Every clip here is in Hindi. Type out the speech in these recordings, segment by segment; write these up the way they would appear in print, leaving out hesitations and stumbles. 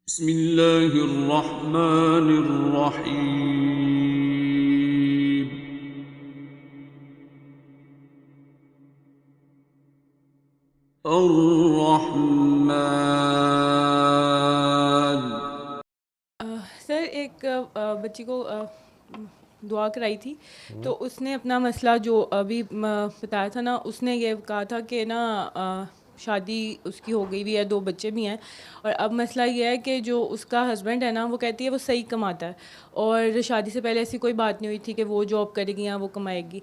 बिस्मिल्लाहिर्रहमानिर्रहीम। अर्रहमान। सर एक बच्ची को दुआ कराई थी। तो उसने अपना मसला जो अभी बताया था ना, उसने ये कहा था कि ना शादी उसकी हो गई भी है, 2 बच्चे भी हैं। और अब मसला ये है कि जो उसका हस्बैंड है ना, वो कहती है वो सही कमाता है, और शादी से पहले ऐसी कोई बात नहीं हुई थी कि वो जॉब करेगी या वो कमाएगी,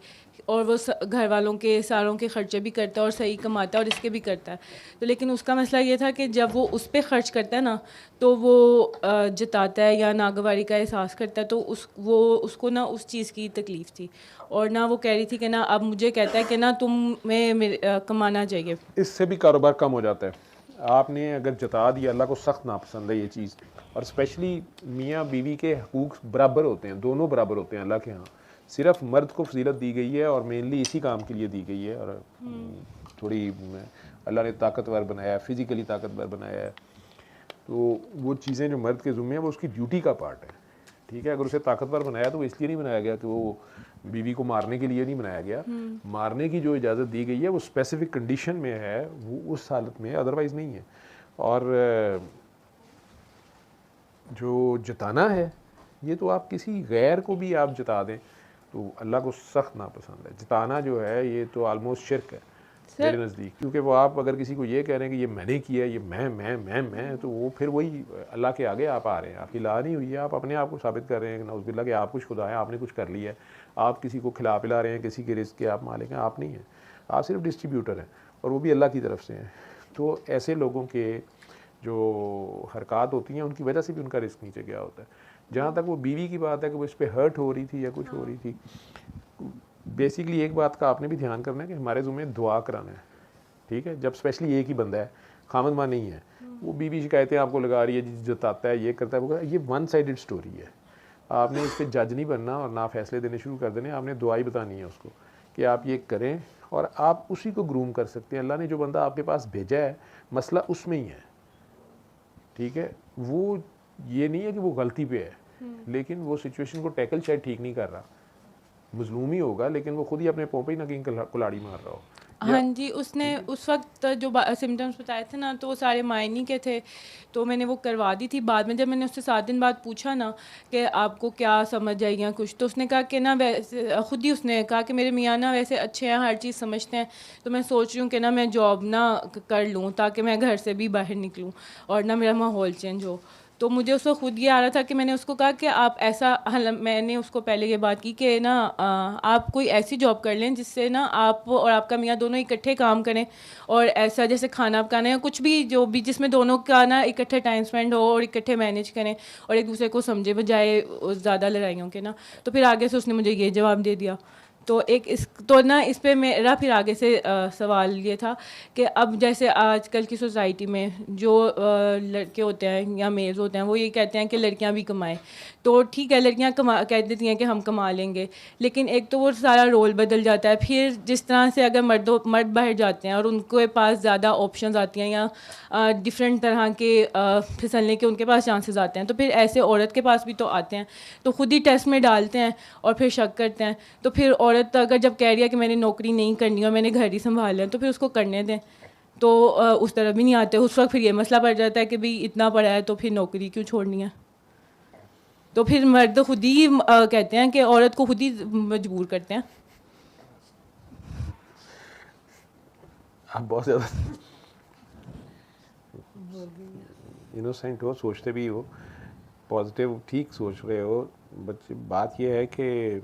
और वो घर वालों के सारों के ख़र्चे भी करता है और सही कमाता है और इसके भी करता है। तो लेकिन उसका मसला ये था कि जब वो उस पर ख़र्च करता है ना, तो वो जताता है या नागवारी का एहसास करता है, तो उसको ना उस चीज़ की तकलीफ़ थी। और ना वो कह रही थी कि ना अब मुझे कहता है कि ना तुम्हें कमाना चाहिए। इससे भी कारोबार कम हो जाता है। आपने अगर जता दिया, अल्लाह को सख्त नापसंद है ये चीज़। और स्पेशली मियाँ बीवी के हकूक़ बराबर होते हैं, दोनों बराबर होते हैं अल्लाह के यहाँ। सिर्फ मर्द को फजीलत दी गई है और मेनली इसी काम के लिए दी गई है। और थोड़ी अल्लाह ने ताकतवर बनाया है, फ़िज़िकली ताकतवर बनाया है, तो वो चीज़ें जो मर्द के ज़ुम्मे हैं वो उसकी ड्यूटी का पार्ट है। ठीक है, अगर उसे ताकतवर बनाया तो वो इसलिए नहीं बनाया गया कि वो बीवी को मारने के लिए नहीं बनाया गया। मारने की जो इजाज़त दी गई है वो स्पेसिफिक कंडीशन में है, वो उस हालत में, अदरवाइज़ नहीं है। और जो जताना है, ये तो आप किसी गैर को भी आप जता दें तो अल्लाह को सख्त नापसंद है। जताना जो है ये तो आलमोस्ट शिर्क है मेरे नज़दीक। क्योंकि वो आप अगर किसी को ये कह रहे हैं कि ये मैंने किया है, ये मैं, तो वो फिर वही अल्लाह के आगे आप आ रहे हैं। आपकी ला नहीं हुई है, आप अपने आप को साबित कर रहे हैं नौज़ुबिल्लाह कि आप कुछ खुदा है, आपने कुछ कर लिया है। आप किसी को खिला पिला रहे हैं, किसी के रिस्क के आप मालिक हैं, आप नहीं हैं। आप सिर्फ डिस्ट्रीब्यूटर हैं, और वो भी अल्लाह की तरफ से हैं। तो ऐसे लोगों के जो हरकत होती हैं उनकी वजह से भी उनका रिस्क नीचे गया होता है। जहाँ तक वो बीवी की बात है कि वो इस पर हर्ट हो रही थी या कुछ हो रही थी, बेसिकली एक बात का आपने भी ध्यान करना है कि हमारे ज़ुम्मे दुआ कराना है। ठीक है, जब स्पेशली एक ही बंदा है, खामद मां नहीं है, वो बीवी शिकायतें आपको लगा रही है, जताता है, ये करता है, वो ये वन साइडेड स्टोरी है। आपने इस पर जज नहीं बनना और ना फैसले देने शुरू कर देने। आपने दुआ ही बतानी है उसको कि आप ये करें, और आप उसी को ग्रूम कर सकते हैं। अल्लाह ने जो बंदा आपके पास भेजा है, मसला उसमें ही है। ठीक है, वो ये नहीं है कि वो गलती पे है, लेकिन वो सिचुएशन को टैकल शायद ठीक नहीं कर रहा। मजलूम ही होगा, लेकिन वो खुद ही अपने पोपे ही ना कहीं कुलाड़ी मार रहा हो। हाँ जी, उसने उस वक्त जो सिम्टम्स बताए थे ना, तो वो सारे मायनी के थे, तो मैंने वो करवा दी थी। बाद में जब मैंने उससे 7 दिन बाद पूछा ना कि आपको क्या समझ आई या कुछ, तो उसने कहा कि ना वैसे ख़ुद ही उसने कहा कि मेरे मियाँ ना वैसे अच्छे हैं, हर चीज़ समझते हैं, तो मैं सोच रही हूँ कि ना मैं जॉब ना कर लूँ ताकि मैं घर से भी बाहर निकलूँ और ना मेरा माहौल चेंज हो। तो मुझे उसको खुद ये आ रहा था कि मैंने उसको कहा कि आप ऐसा मैंने उसको पहले ये बात की कि ना आप कोई ऐसी जॉब कर लें जिससे ना आप और आपका मियाँ दोनों इकट्ठे काम करें, और ऐसा जैसे खाना पकाना या कुछ भी जो भी जिसमें दोनों का ना इकट्ठे टाइम स्पेंड हो और इकट्ठे मैनेज करें और एक दूसरे को समझे, बजाय ज़्यादा लड़ाइयों के ना। तो फिर आगे से उसने मुझे ये जवाब दे दिया। तो एक इस तो ना इस पे मेरा फिर आगे से सवाल ये था कि अब जैसे आजकल की सोसाइटी में जो लड़के होते हैं या मेल्स होते हैं, वो ये कहते हैं कि लड़कियां भी कमाएं। तो ठीक है, लड़कियां कह देती हैं कि हम कमा लेंगे, लेकिन एक तो वो सारा रोल बदल जाता है। फिर जिस तरह से अगर मर्द बाहर जाते हैं और उनके पास ज़्यादा ऑप्शंस आती हैं या डिफरेंट तरह के फिसलने के उनके पास चांसेस आते हैं, तो फिर ऐसे औरत के पास भी तो आते हैं, तो खुद ही टेस्ट में डालते हैं और फिर शक करते हैं। तो फिर औरत अगर जब कह रही है कि मैंने नौकरी नहीं करनी और मैंने घर ही संभालना है, तो फिर उसको करने दें। तो उस तरह भी नहीं आते। उस वक्त फिर ये मसला पड़ जाता है कि भाई इतना पड़ा है तो फिर नौकरी क्यों छोड़नी है। तो फिर मर्द खुद ही कहते हैं कि औरत को खुद ही मजबूर करते हैं। आप बहुत ज़्यादा इनोसेंट हो, सोचते भी हो, पॉजिटिव ठीक सोच रहे हो। बच्चे बात ये है कि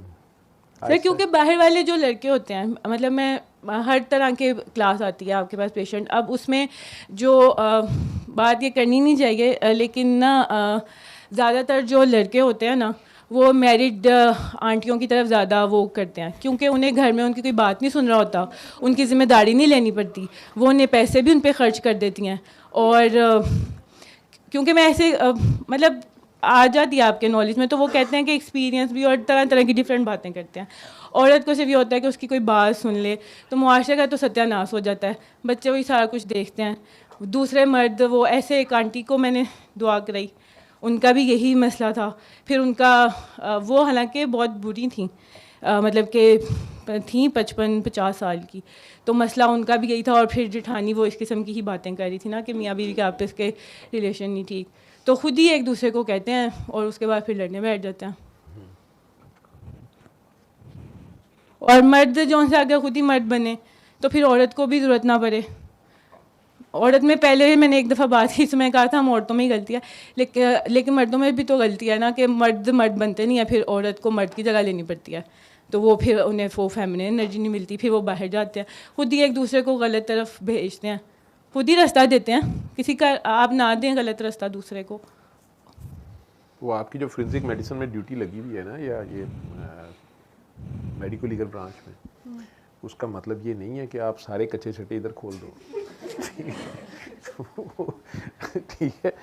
सर क्योंकि बाहर वाले जो लड़के होते हैं, मतलब मैं हर तरह के क्लास आती है आपके पास पेशेंट, अब उसमें जो बात ये करनी नहीं चाहिए, लेकिन ना ज़्यादातर जो लड़के होते हैं ना, वो मैरिड आंटियों की तरफ ज़्यादा वो करते हैं, क्योंकि उन्हें घर में उनकी कोई बात नहीं सुन रहा होता, उनकी ज़िम्मेदारी नहीं लेनी पड़ती, वो उन्हें पैसे भी उन पर ख़र्च कर देती हैं। और क्योंकि मैं ऐसे मतलब आ जाती है आपके नॉलेज में, तो वो कहते हैं कि एक्सपीरियंस भी, और तरह तरह की डिफरेंट बातें करते हैं। औरत को सिर्फ ये होता है कि उसकी कोई बात सुन ले तो मुआशरे का तो सत्यानाश हो जाता है, बच्चे वही सारा कुछ देखते हैं। दूसरे मर्द, वो ऐसे एक आंटी को मैंने दुआ कराई, उनका भी यही मसला था। फिर उनका वो हालांकि बहुत बुरी थी, मतलब कि थी 55-50 साल की, तो मसला उनका भी यही था। और फिर जेठानी वो इस किस्म की ही बातें कर रही थी ना कि मियाँ बीवी के आपस के रिलेशन नहीं ठीक, तो खुद ही एक दूसरे को कहते हैं और उसके बाद फिर लड़ने बैठ जाते हैं। और मर्द जो से अगर खुद ही मर्द बने तो फिर औरत को भी ज़रूरत ना पड़े। औरत में पहले मैंने एक दफ़ा बात की, इसमें कहा था हम औरतों में ही गलती है, लेकिन मर्दों में भी तो गलती है ना कि मर्द बनते नहीं है, फिर औरत को मर्द की जगह लेनी पड़ती है, तो वो फिर उन्हें वो फेमिनिन एनर्जी नहीं मिलती, फिर वो बाहर जाते हैं, खुद ही एक दूसरे को गलत तरफ भेजते हैं, खुद ही रास्ता देते हैं, किसी का आप ना दें गलत रास्ता दूसरे को। वो आपकी जो फोरेंसिक मेडिसिन में ड्यूटी लगी हुई है ना, या ये मेडिको लीगल ब्रांच में, उसका मतलब ये नहीं है कि आप सारे कच्चे छट्टे इधर खोल दो। ठीक है,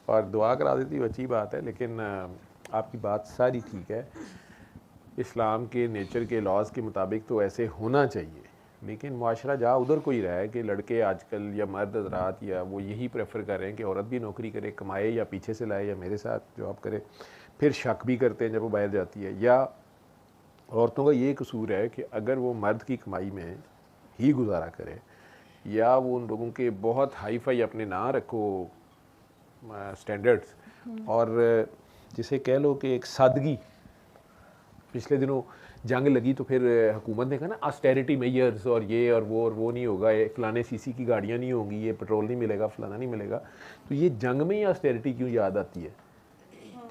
और दुआ करा देती हो, अच्छी बात है, लेकिन आपकी बात सारी ठीक है। इस्लाम के नेचर के लॉज के मुताबिक तो ऐसे होना चाहिए, लेकिन मुआशरा जहाँ उधर कोई रहा है कि लड़के आजकल या मर्द हज़रात या वो यही प्रेफर कर रहे हैं कि औरत भी नौकरी करे, कमाए, या पीछे से लाए, या मेरे साथ जॉब करे, फिर शक भी करते हैं जब वो बाहर जाती है। या औरतों का ये कसूर है कि अगर वो मर्द की कमाई में ही गुजारा करे, या वो उन लोगों के बहुत हाई फाई अपने ना रखो स्टैंडर्ड्स, और जिसे कह लो कि एक सादगी। पिछले दिनों जंग लगी तो फिर हुकूमत ने कहा ना ऑस्टेरिटी मेजर्स, और ये और वो नहीं होगा, ये फलाने सीसी की गाड़ियाँ नहीं होंगी, ये पेट्रोल नहीं मिलेगा, फलाना नहीं मिलेगा। तो ये जंग में ही ऑस्टेरिटी क्यों याद आती है?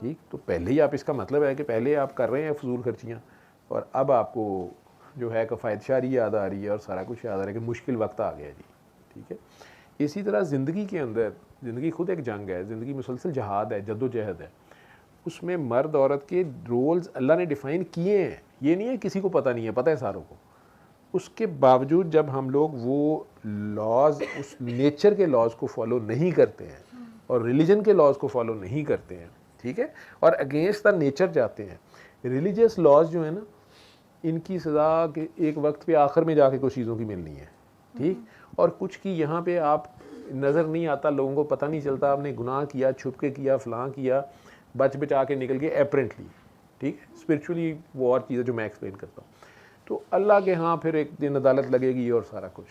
ठीक, तो पहले ही आप, इसका मतलब है कि पहले आप कर रहे हैं फजूल खर्चियाँ, और अब आपको जो है कफ़ायतशारी याद आ रही है और सारा कुछ याद आ रहा है कि मुश्किल वक्त आ गया जी। ठीक है, इसी तरह ज़िंदगी के अंदर, ज़िंदगी खुद एक जंग है, ज़िंदगी मुसलसल जहाद है, जद्दोजहद है। उसमें मर्द औरत के रोल्स अल्लाह ने डिफ़ाइन किए हैं, ये नहीं है किसी को पता नहीं है, पता है सारों को। उसके बावजूद जब हम लोग वो लॉज, उस नेचर के लॉज को फॉलो नहीं करते हैं और रिलीजन के लॉज को फॉलो नहीं करते हैं, ठीक है, और अगेंस्ट द नेचर जाते हैं, रिलीजियस लॉज जो है ना, इनकी सज़ा के एक वक्त पे आखिर में जाके कुछ चीज़ों की मिलनी है। ठीक, और कुछ की यहाँ पे आप नज़र नहीं आता, लोगों को पता नहीं चलता, आपने गुनाह किया, छुप के किया, फलां किया, बच बचा के निकल गए एपरेंटली। ठीक है, स्पिरिचुअली वो और चीज़ें जो मैं एक्सप्लेन करता हूँ, तो अल्लाह के यहाँ फिर एक दिन अदालत लगेगी और सारा कुछ।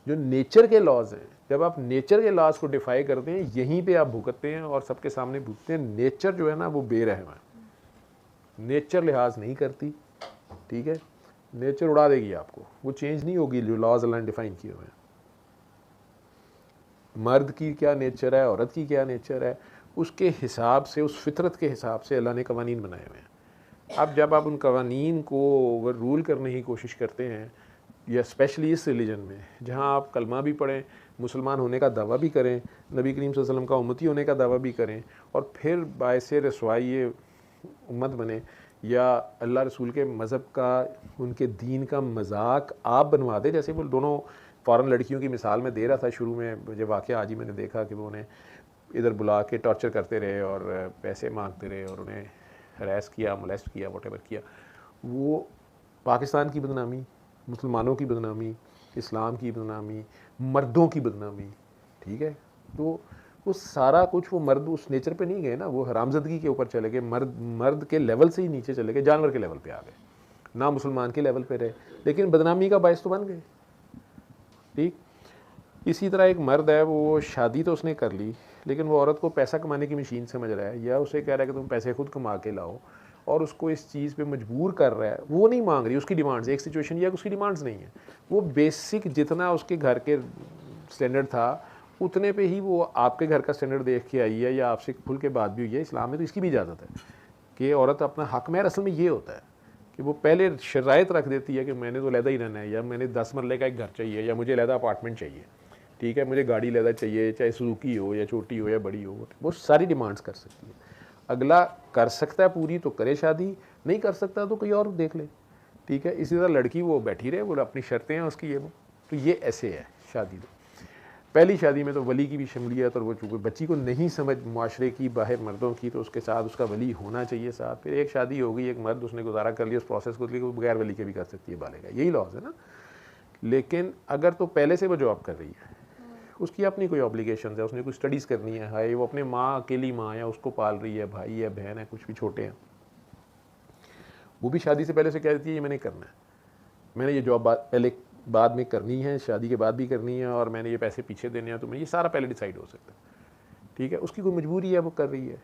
जो नेचर के लॉज हैं, जब आप नेचर के लॉज को डिफाई करते हैं, यहीं पे आप भुगतते हैं और सबके सामने भुगतते हैं। नेचर जो है ना वो बेरहम है, नेचर लिहाज नहीं करती। ठीक है, नेचर उड़ा देगी आपको, वो चेंज नहीं होगी जो लॉज अल्लाह ने डिफाइन किए हुए हैं। मर्द की क्या नेचर है, औरत की क्या नेचर है, उसके हिसाब से, उस फितरत के हिसाब से अल्लाह ने कवानीन बनाए हुए हैं। अब जब आप उन कवानीन को ओवर रूल करने की कोशिश करते हैं, या स्पेशली इस रिलीजन में जहाँ आप कलमा भी पढ़ें, मुसलमान होने का दावा भी करें, नबी करीम सल्लल्लाहु अलैहि वसल्लम का उम्मती होने का दावा भी करें, और फिर बायसे रसवाई उम्मत बने, या अल्लाह रसूल के मज़हब का, उनके दीन का मजाक आप बनवा दे। जैसे वो दोनों फ़ॉरेन लड़कियों की मिसाल में दे रहा था शुरू में, मुझे वाक़या आज ही मैंने देखा कि वो उन्हें इधर बुला के टॉर्चर करते रहे और पैसे मांगते रहे और उन्हें हरास किया, मोलेस्ट किया, वॉटेवर किया। वो पाकिस्तान की बदनामी, मुसलमानों की बदनामी, इस्लाम की बदनामी, मर्दों की बदनामी। ठीक है, तो वो सारा कुछ वो मर्द उस नेचर पे नहीं गए ना, वो हरामजदगी के ऊपर चले गए, मर्द के लेवल से ही नीचे चले गए, जानवर के लेवल पे आ गए, ना मुसलमान के लेवल पे रहे, लेकिन बदनामी का बायस तो बन गए। ठीक, इसी तरह एक मर्द है, वो शादी तो उसने कर ली, लेकिन वो औरत को पैसा कमाने की मशीन समझ रहा है, या उसे कह रहा है कि तुम पैसे खुद कमा के लाओ, और उसको इस चीज़ पे मजबूर कर रहा है। वो नहीं मांग रही, उसकी डिमांड्स, एक सिचुएशन ये है कि उसकी डिमांड्स नहीं है, वो बेसिक जितना उसके घर के स्टैंडर्ड था उतने पे ही वो आपके घर का स्टैंडर्ड देख के आई है, या आपसे खुल के बात भी हुई है। इस्लाम में तो इसकी भी इजाज़त है कि औरत अपना हक में, असल में ये होता है कि वो पहले शराइत रख देती है कि मैंने तो लहदा ही रहना है, या मैंने 10 मरले का एक घर चाहिए, या मुझे लहदा अपार्टमेंट चाहिए। ठीक है, मुझे गाड़ी लहदा चाहिए, चाहे सुजुकी हो या छोटी हो या बड़ी हो, वो सारी डिमांड्स कर सकती है। अगला कर सकता है पूरी तो करे शादी, नहीं कर सकता तो कोई और देख ले। ठीक है, इसी तरह लड़की वो बैठी रहे, वो अपनी शर्तें हैं उसकी, ये वो, तो ये ऐसे है शादी। तो पहली शादी में तो वली की भी शमूलियत, और वो चूँकि बच्ची को नहीं समझ मुआशरे की, बाहर मर्दों की, तो उसके साथ उसका वली होना चाहिए साथ। फिर एक शादी होगी, एक मर्द उसने गुजारा कर लिया उस प्रोसेस को, लेकिन बगैर वली के भी कर सकती है, बालेगा, यही लॉज है ना। लेकिन अगर तो पहले से वो जॉब कर रही है, उसकी अपनी कोई ऑब्लिगेशन है, उसने कोई स्टडीज़ करनी है, हाय वो अपने माँ अकेली माँ है, उसको पाल रही है, भाई है, बहन है, कुछ भी छोटे हैं, वो भी शादी से पहले से कह देती है ये मैंने करना है, मैंने ये जॉब पहले बाद में करनी है, शादी के बाद भी करनी है, और मैंने ये पैसे पीछे देने हैं, तो मैं ये सारा पहले डिसाइड हो सकता है, ठीक है। उसकी कोई मजबूरी है, वो कर रही है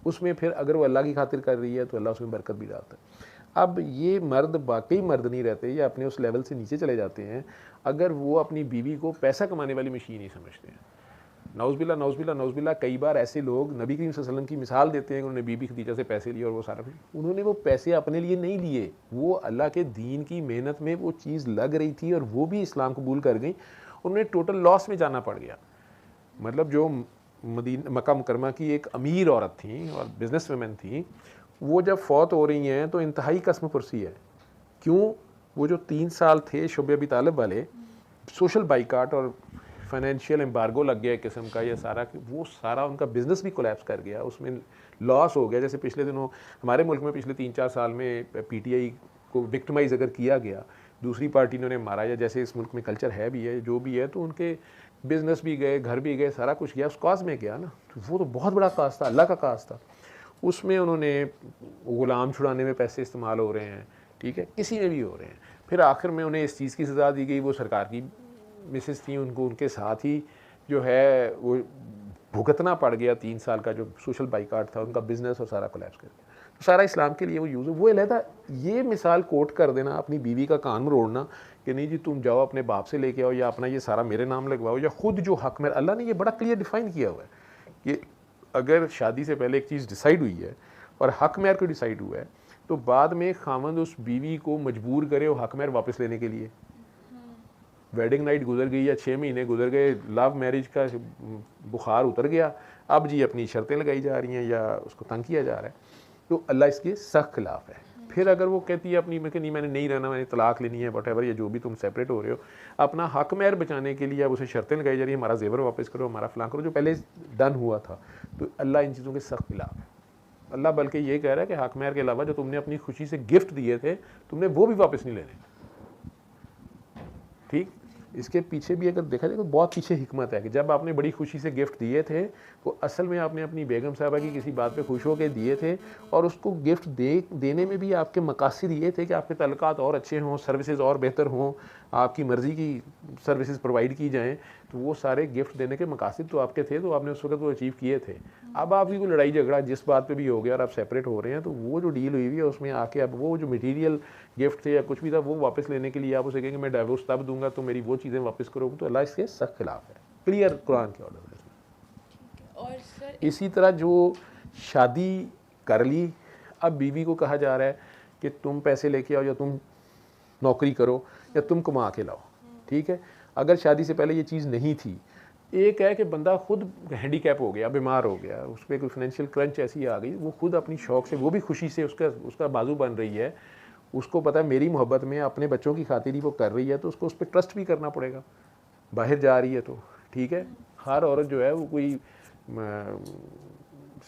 उसमें, फिर अगर वो अल्लाह की खातिर कर रही है तो अल्लाह उसमें बरकत भी डालता है। अब ये मर्द वाकई मर्द नहीं रहते, ये अपने उस लेवल से नीचे चले जाते हैं अगर वो अपनी बीवी को पैसा कमाने वाली मशीन ही समझते हैं। नौज़बिल्ला नौज़बिल्ला नौज़बिल्ला, कई बार ऐसे लोग नबी करीम सल्लल्लाहु अलैहि वसल्लम की मिसाल देते हैं कि उन्होंने बीबी खदीजा से पैसे लिए और वो सारा, उन्होंने वो पैसे अपने लिए नहीं लिए, वो अल्लाह के दीन की मेहनत में वो चीज़ लग रही थी और वो भी इस्लाम कबूल कर गई, उन्हें टोटल लॉस में जाना पड़ गया। मतलब जो मक्का मुकरमा की एक अमीर औरत थी और बिज़नेस वुमेन थी, वो जब फौत हो रही हैं तो इंतहाई कसम पुरसी है। क्यों? वो जो 3 साल थे शुब अबी तालिब वाले, सोशल बाइकाट और फाइनेंशियल एम्बार्गो लग गया एक किस्म का, ये सारा वो सारा उनका बिज़नेस भी कोलैप्स कर गया, उसमें लॉस हो गया। जैसे पिछले दिनों हमारे मुल्क में पिछले 3-4 साल में पीटीआई को विक्टिमाइज़ अगर किया गया, दूसरी पार्टी ने उन्हें मारा, या जैसे इस मुल्क में कल्चर है भी है जो भी है, तो उनके बिज़नेस भी गए, घर भी गए, सारा कुछ गया, उस काज में गया ना, तो वो तो बहुत बड़ा काज था, अल्लाह का काज था, उसमें उन्होंने ग़ुलाम छुड़ाने में पैसे इस्तेमाल हो रहे हैं, ठीक है, किसी में भी हो रहे हैं। फिर आखिर में उन्हें इस चीज़ की सज़ा दी गई, वो सरकार की मिसेस थी, उनको उनके साथ ही जो है वो भुगतना पड़ गया 3 साल का जो सोशल बाइकाट था, उनका बिज़नेस और सारा कोलैप्स कर गया। तो सारा इस्लाम के लिए वो यूज़ है, वो अलहदा ये मिसाल कोट कर देना, अपनी बीवी का कान मरोड़ना कि नहीं जी तुम जाओ अपने बाप से लेके आओ या अपना ये सारा मेरे नाम लगवाओ, या खुद जो हक में, अल्लाह ने ये बड़ा क्लियर डिफ़ाइन किया हुआ है कि अगर शादी से पहले एक चीज़ डिसाइड हुई है और हक महर को डिसाइड हुआ है, तो बाद में खामंद उस बीवी को मजबूर करे वो हक महर वापस लेने के लिए। वेडिंग नाइट गुजर गई या 6 महीने गुजर गए, लव मैरिज का बुखार उतर गया, अब जी अपनी शर्तें लगाई जा रही हैं या उसको तंग किया जा रहा है, तो अल्लाह इसके सख्त खिलाफ है। फिर अगर वो कहती है अपनी में कि नहीं मैंने नहीं रहना, मैंने तलाक लेनी है, वटेवर, या जो भी तुम सेपरेट हो रहे हो, अपना हक महर बचाने के लिए अब उसे शर्तें लगाई जा रही है, हमारा जेवर वापस करो, हमारा फलां करो, जो पहले डन हुआ था, तो अल्लाह इन चीज़ों के सख्त खिलाफ है। अल्लाह बल्कि ये कह रहा है कि हक महर के अलावा जो तुमने अपनी खुशी से गिफ्ट दिए थे, तुमने वो भी वापस नहीं लेने, ठीक। इसके पीछे भी अगर देखा जाए तो बहुत पीछे हिकमत है कि जब आपने बड़ी खुशी से गिफ्ट दिए थे तो असल में आपने अपनी बेगम साहबा की किसी बात पे खुश होकर दिए थे, और उसको गिफ्ट देने में भी आपके मकासद ये थे कि आपके तल्लुकात और अच्छे हों, सर्विसेज और बेहतर हों, आपकी मर्ज़ी की सर्विसेज प्रोवाइड की जाएँ, तो वो सारे गिफ्ट देने के मकासद तो आपके थे, तो आपने उस वक्त वो अचीव किए थे। अब आपकी कोई लड़ाई झगड़ा जिस बात पे भी हो गया और आप सेपरेट हो रहे हैं, तो वो जो डील हुई है उसमें आके अब वो जो मटेरियल गिफ्ट थे या कुछ भी था वो वापस लेने के लिए आप उसे कहेंगे मैं डाइवोर्स तब दूंगा तो मेरी वो चीज़ें वापस करो, तो अल्लाह इसके सख्त खिलाफ है, क्लियर कुरान के ऑर्डर है इसमें। और सर इसी तरह जो शादी कर ली, अब बीवी को कहा जा रहा है कि तुम पैसे लेके आओ या तुम नौकरी करो या तुम कमा के लाओ, ठीक है। अगर शादी से पहले ये चीज़ नहीं थी, एक है कि बंदा खुद हैंडीकैप हो गया, बीमार हो गया, उस पर कोई फाइनेंशियल क्रंच ऐसी आ गई, वो खुद अपनी शौक से, वो भी खुशी से उसका बाजू बन रही है, उसको पता है मेरी मोहब्बत में अपने बच्चों की खातिर ही वो कर रही है, तो उसको उस पर ट्रस्ट भी करना पड़ेगा, बाहर जा रही है तो, ठीक है। हर औरत जो है वो कोई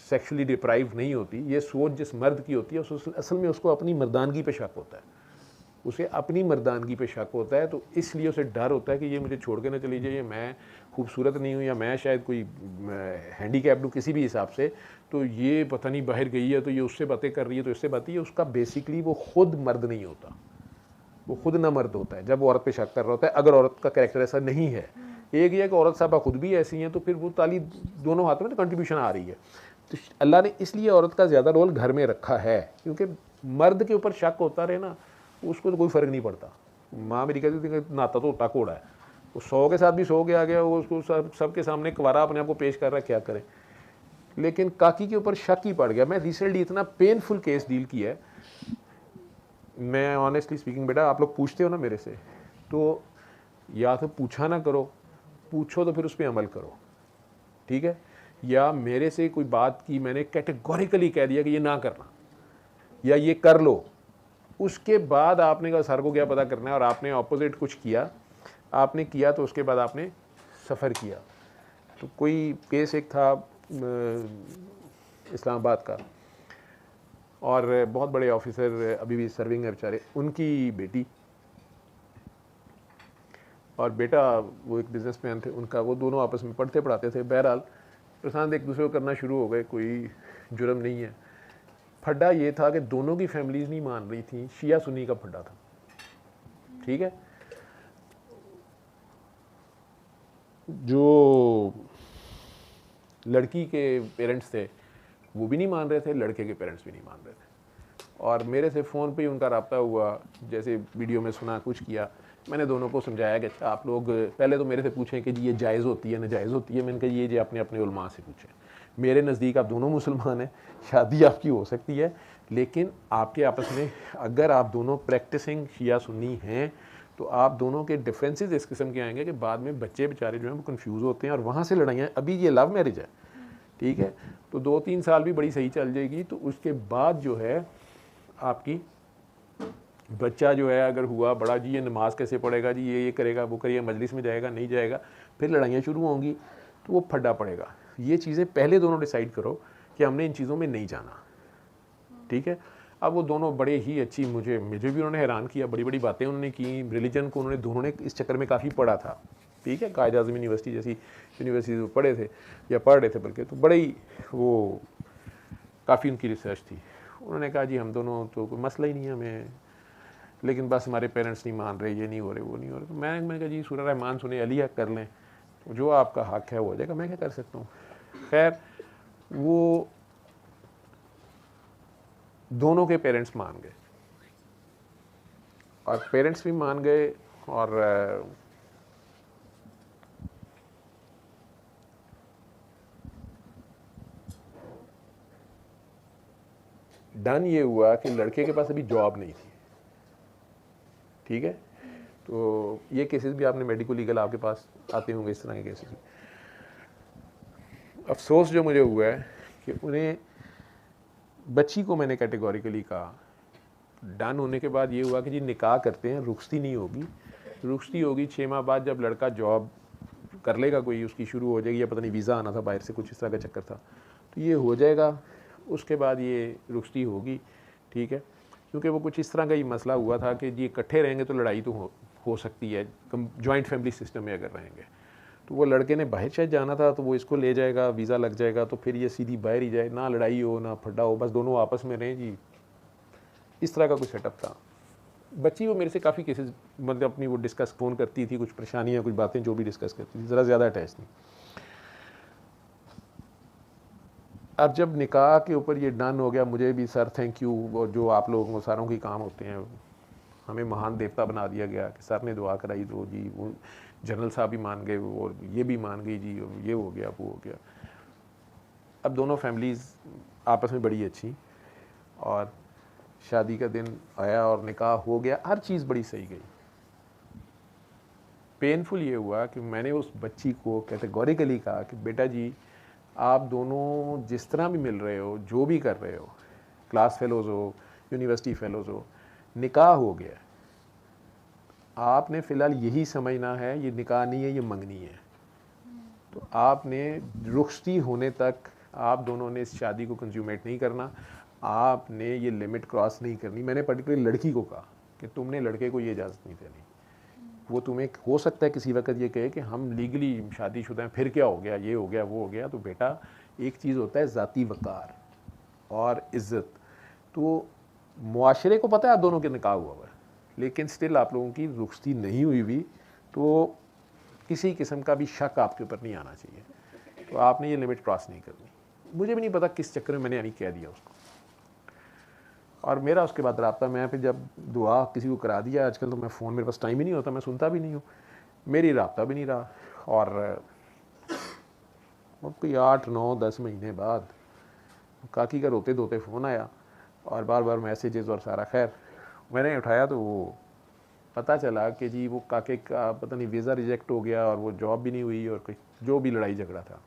सेक्सुअली डिप्राइव नहीं होती, ये सोच जिस मर्द की होती है असल में उसको अपनी मर्दानगी पे शक होता है, उसे अपनी मर्दानगी पे शक होता है, तो इसलिए उसे डर होता है कि ये मुझे छोड़ के ना चली जाए, मैं खूबसूरत नहीं हूँ या मैं शायद कोई हैंडीकैप्ड हूँ किसी भी हिसाब से, तो ये पता नहीं बाहर गई है तो ये उससे बातें कर रही है तो इससे बातें, ये उसका बेसिकली वो खुद मर्द नहीं होता, वो खुद ना मर्द होता है जब वो औरत पे शक कर रहा होता है, अगर औरत का कैरेक्टर ऐसा नहीं है। एक ये कि औरत साहबा खुद भी ऐसी हैं, तो फिर वो ताली दोनों हाथों में कंट्रीब्यूशन आ रही है, तो अल्लाह ने इसलिए औरत का ज़्यादा रोल घर में रखा है, क्योंकि मर्द के ऊपर शक होता रहे ना, उसको तो कोई फ़र्क नहीं पड़ता। माँ मेरी कहती थी कि नाता तो होता कोड़ा है, वो 100 के साथ भी 100 के आ गया, वो उसको सबके सामने कुंवारा अपने आप को पेश कर रहा है, क्या करें। लेकिन काकी के ऊपर शक ही पड़ गया। मैं रिसेंटली इतना पेनफुल केस डील किया है, मैं ऑनेस्टली स्पीकिंग, बेटा आप लोग पूछते हो ना मेरे से, तो या तो पूछा ना करो, पूछो तो फिर उस पर अमल करो, ठीक है। या मेरे से कोई बात की, मैंने कैटेगोरिकली कह दिया कि ये ना करना या ये कर लो, उसके बाद आपने कहा सर को क्या पता करना है, और आपने ऑपोजिट कुछ किया, आपने किया तो उसके बाद आपने सफ़र किया। तो कोई केस एक था इस्लामाबाद का, और बहुत बड़े ऑफिसर अभी भी सर्विंग है बेचारे, उनकी बेटी और बेटा वो एक बिजनेसमैन थे उनका, वो दोनों आपस में पढ़ते पढ़ाते थे। बहरहाल पसंद एक दूसरे को करना शुरू हो गए, कोई जुर्म नहीं है। फड्डा ये था कि दोनों की फैमिलीज नहीं मान रही थी, शिया सुन्नी का फड्डा था, ठीक है। जो लड़की के पेरेंट्स थे वो भी नहीं मान रहे थे, लड़के के पेरेंट्स भी नहीं मान रहे थे। और मेरे से फ़ोन पे ही उनका रब्ता हुआ, जैसे वीडियो में सुना, कुछ किया। मैंने दोनों को समझाया कि अच्छा आप लोग पहले तो मेरे से पूछें कि जी ये जायज़ होती है नाजायज़ होती है। मैंने कहा ये अपने अपने उलमा से पूछें। मेरे नज़दीक आप दोनों मुसलमान हैं, शादी आपकी हो सकती है, लेकिन आपके आपस में अगर आप दोनों प्रैक्टिसिंग शिया सुन्नी हैं तो आप दोनों के डिफरेंसेस इस किस्म के आएंगे कि बाद में बच्चे बेचारे जो हैं वो कंफ्यूज होते हैं और वहाँ से लड़ाइयाँ। अभी ये लव मैरिज है, ठीक है, तो 2-3 साल भी बड़ी सही चल जाएगी, तो उसके बाद जो है आपकी बच्चा जो है अगर हुआ बड़ा, जी ये नमाज कैसे पढ़ेगा, जी ये करेगा, वो करेगा, मजलिस में जाएगा नहीं जाएगा, फिर लड़ाइयाँ शुरू होंगी, तो वो फड्डा पड़ेगा। ये चीज़ें पहले दोनों डिसाइड करो कि हमने इन चीज़ों में नहीं जाना, ठीक है। अब वो दोनों बड़े ही अच्छी, मुझे भी उन्होंने हैरान किया, बड़ी बड़ी बातें उन्होंने की। रिलीजन को उन्होंने दोनों ने इस चक्कर में काफ़ी पढ़ा था, ठीक है। कायद आज़म यूनिवर्सिटी जैसी यूनिवर्सिटी पढ़े थे या पढ़ रहे थे बल्कि, तो बड़े ही वो काफ़ी उनकी रिसर्च थी। उन्होंने कहा जी हम दोनों तो कोई मसला ही नहीं है हमें, लेकिन बस हमारे पेरेंट्स नहीं मान रहे, ये नहीं हो रहे, वो नहीं हो रहे। तो मैंने कहा जी सूरह रहमान सुने, अलिया कर लें, तो जो आपका हक है वो हो जाएगा, मैं क्या कर सकता हूँ। खैर वो दोनों के पेरेंट्स मान गए और पेरेंट्स भी मान गए, और डन ये हुआ कि लड़के के पास अभी जॉब नहीं थी, ठीक है। तो ये केसेस भी आपने मेडिको लीगल आपके पास आते होंगे, इस तरह के केसेस भी। अफसोस जो मुझे हुआ है कि उन्हें, बच्ची को मैंने कैटेगोरिकली कहा, डन होने के बाद ये हुआ कि जी निकाह करते हैं, रुखसती नहीं होगी, रुखसती होगी 6 माह बाद जब लड़का जॉब कर लेगा, कोई उसकी शुरू हो जाएगी, या पता नहीं वीज़ा आना था बाहर से, कुछ इस तरह का चक्कर था, तो ये हो जाएगा, उसके बाद ये रुखसती होगी, ठीक है। क्योंकि वो कुछ इस तरह का ही मसला हुआ था कि जी इकट्ठे रहेंगे तो लड़ाई तो हो सकती है, जॉइंट फैमिली सिस्टम में अगर रहेंगे। तो वो लड़के ने बाहर शायद जाना था, तो वो इसको ले जाएगा, वीज़ा लग जाएगा, तो फिर ये सीधी बाहर ही जाए, ना लड़ाई हो ना फड्डा हो, बस दोनों आपस में रहें जी, इस तरह का कुछ सेटअप था। बच्ची वो मेरे से काफ़ी केसेस मतलब अपनी वो डिस्कस फ़ोन करती थी, कुछ परेशानियाँ, कुछ बातें जो भी डिस्कस करती थी, ज़रा ज़्यादा अटैच थी। अब जब निकाह के ऊपर ये डन हो गया, मुझे भी सर थैंक यू, और जो आप लोगों को सारों की काम होते हैं, हमें महान देवता बना दिया गया कि सर ने दुआ कराई, तो जी वो जनरल साहब भी मान गए, और ये भी मान गई जी, और ये हो गया वो हो गया। अब दोनों फैमिलीज़ आपस में बड़ी अच्छी, और शादी का दिन आया और निकाह हो गया, हर चीज़ बड़ी सही गई। पेनफुल ये हुआ कि मैंने उस बच्ची को कैटेगोरिकली कहा कि बेटा जी आप दोनों जिस तरह भी मिल रहे हो, जो भी कर रहे हो, क्लास फेलोज़ हो, यूनिवर्सिटी फेलोज़ हो, निकाह हो गया, आपने फ़िलहाल यही समझना है ये निकाह नहीं है, ये मंगनी है। तो आपने रुखसती होने तक आप दोनों ने इस शादी को कंज्यूमेट नहीं करना, आपने ये लिमिट क्रॉस नहीं करनी। मैंने पर्टिकुलर लड़की को कहा कि तुमने लड़के को ये इजाज़त नहीं देनी। वो तुम्हें हो सकता है किसी वक्त ये कहे कि हम लीगली शादीशुदा हैं, फिर क्या हो गया, ये हो गया वो हो गया। तो बेटा एक चीज़ होता है ज़ाती वक़ार और इज़्ज़त। तो मुआशरे को पता है आप दोनों के निकाह हुआ है, लेकिन स्टिल आप लोगों की रुखसती नहीं हुई भी, तो किसी किस्म का भी शक आपके ऊपर नहीं आना चाहिए। तो आपने ये लिमिट क्रॉस नहीं करनी। मुझे भी नहीं पता किस चक्कर में मैंने यानी कह दिया उसको, और मेरा उसके बाद रब्ता, मैं फिर जब दुआ किसी को करा दिया, आजकल तो मैं फ़ोन, मेरे पास टाइम ही नहीं होता, मैं सुनता भी नहीं हूँ, मेरी रब्ता भी नहीं रहा। और कोई 8-9-10 महीने बाद काकी का रोते धोते फ़ोन आया और बार बार मैसेजेस और सारा। खैर मैंने उठाया तो वो पता चला कि जी वो काके का पता नहीं वीज़ा रिजेक्ट हो गया, और वो जॉब भी नहीं हुई, और कोई जो भी लड़ाई झगड़ा था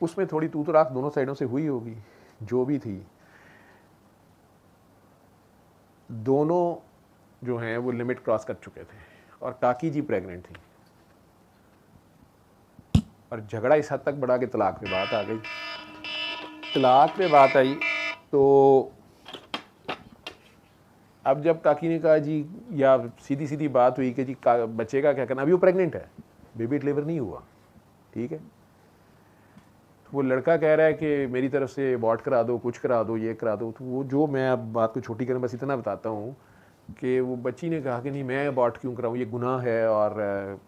उसमें थोड़ी तू तो राख दोनों साइडों से हुई होगी, जो भी थी। दोनों जो हैं वो लिमिट क्रॉस कर चुके थे, और काकी जी प्रेग्नेंट थी, और झगड़ा इस हद तक बढ़ा कि तलाक पे बात आ गई। तलाक पे बात आई तो अब जब काकी ने कहा जी, या सीधी सीधी बात हुई कि जी बच्चे का क्या करना, अभी वो प्रेग्नेंट है, बेबी डिलीवर नहीं हुआ, ठीक है, तो वो लड़का कह रहा है कि मेरी तरफ से अबॉर्ट करा दो, कुछ करा दो, ये करा दो। तो वो जो, मैं अब बात को छोटी करें, बस इतना बताता हूँ कि वो बच्ची ने कहा कि नहीं मैं अबॉर्ट क्यों कराऊँ, ये गुनाह है। और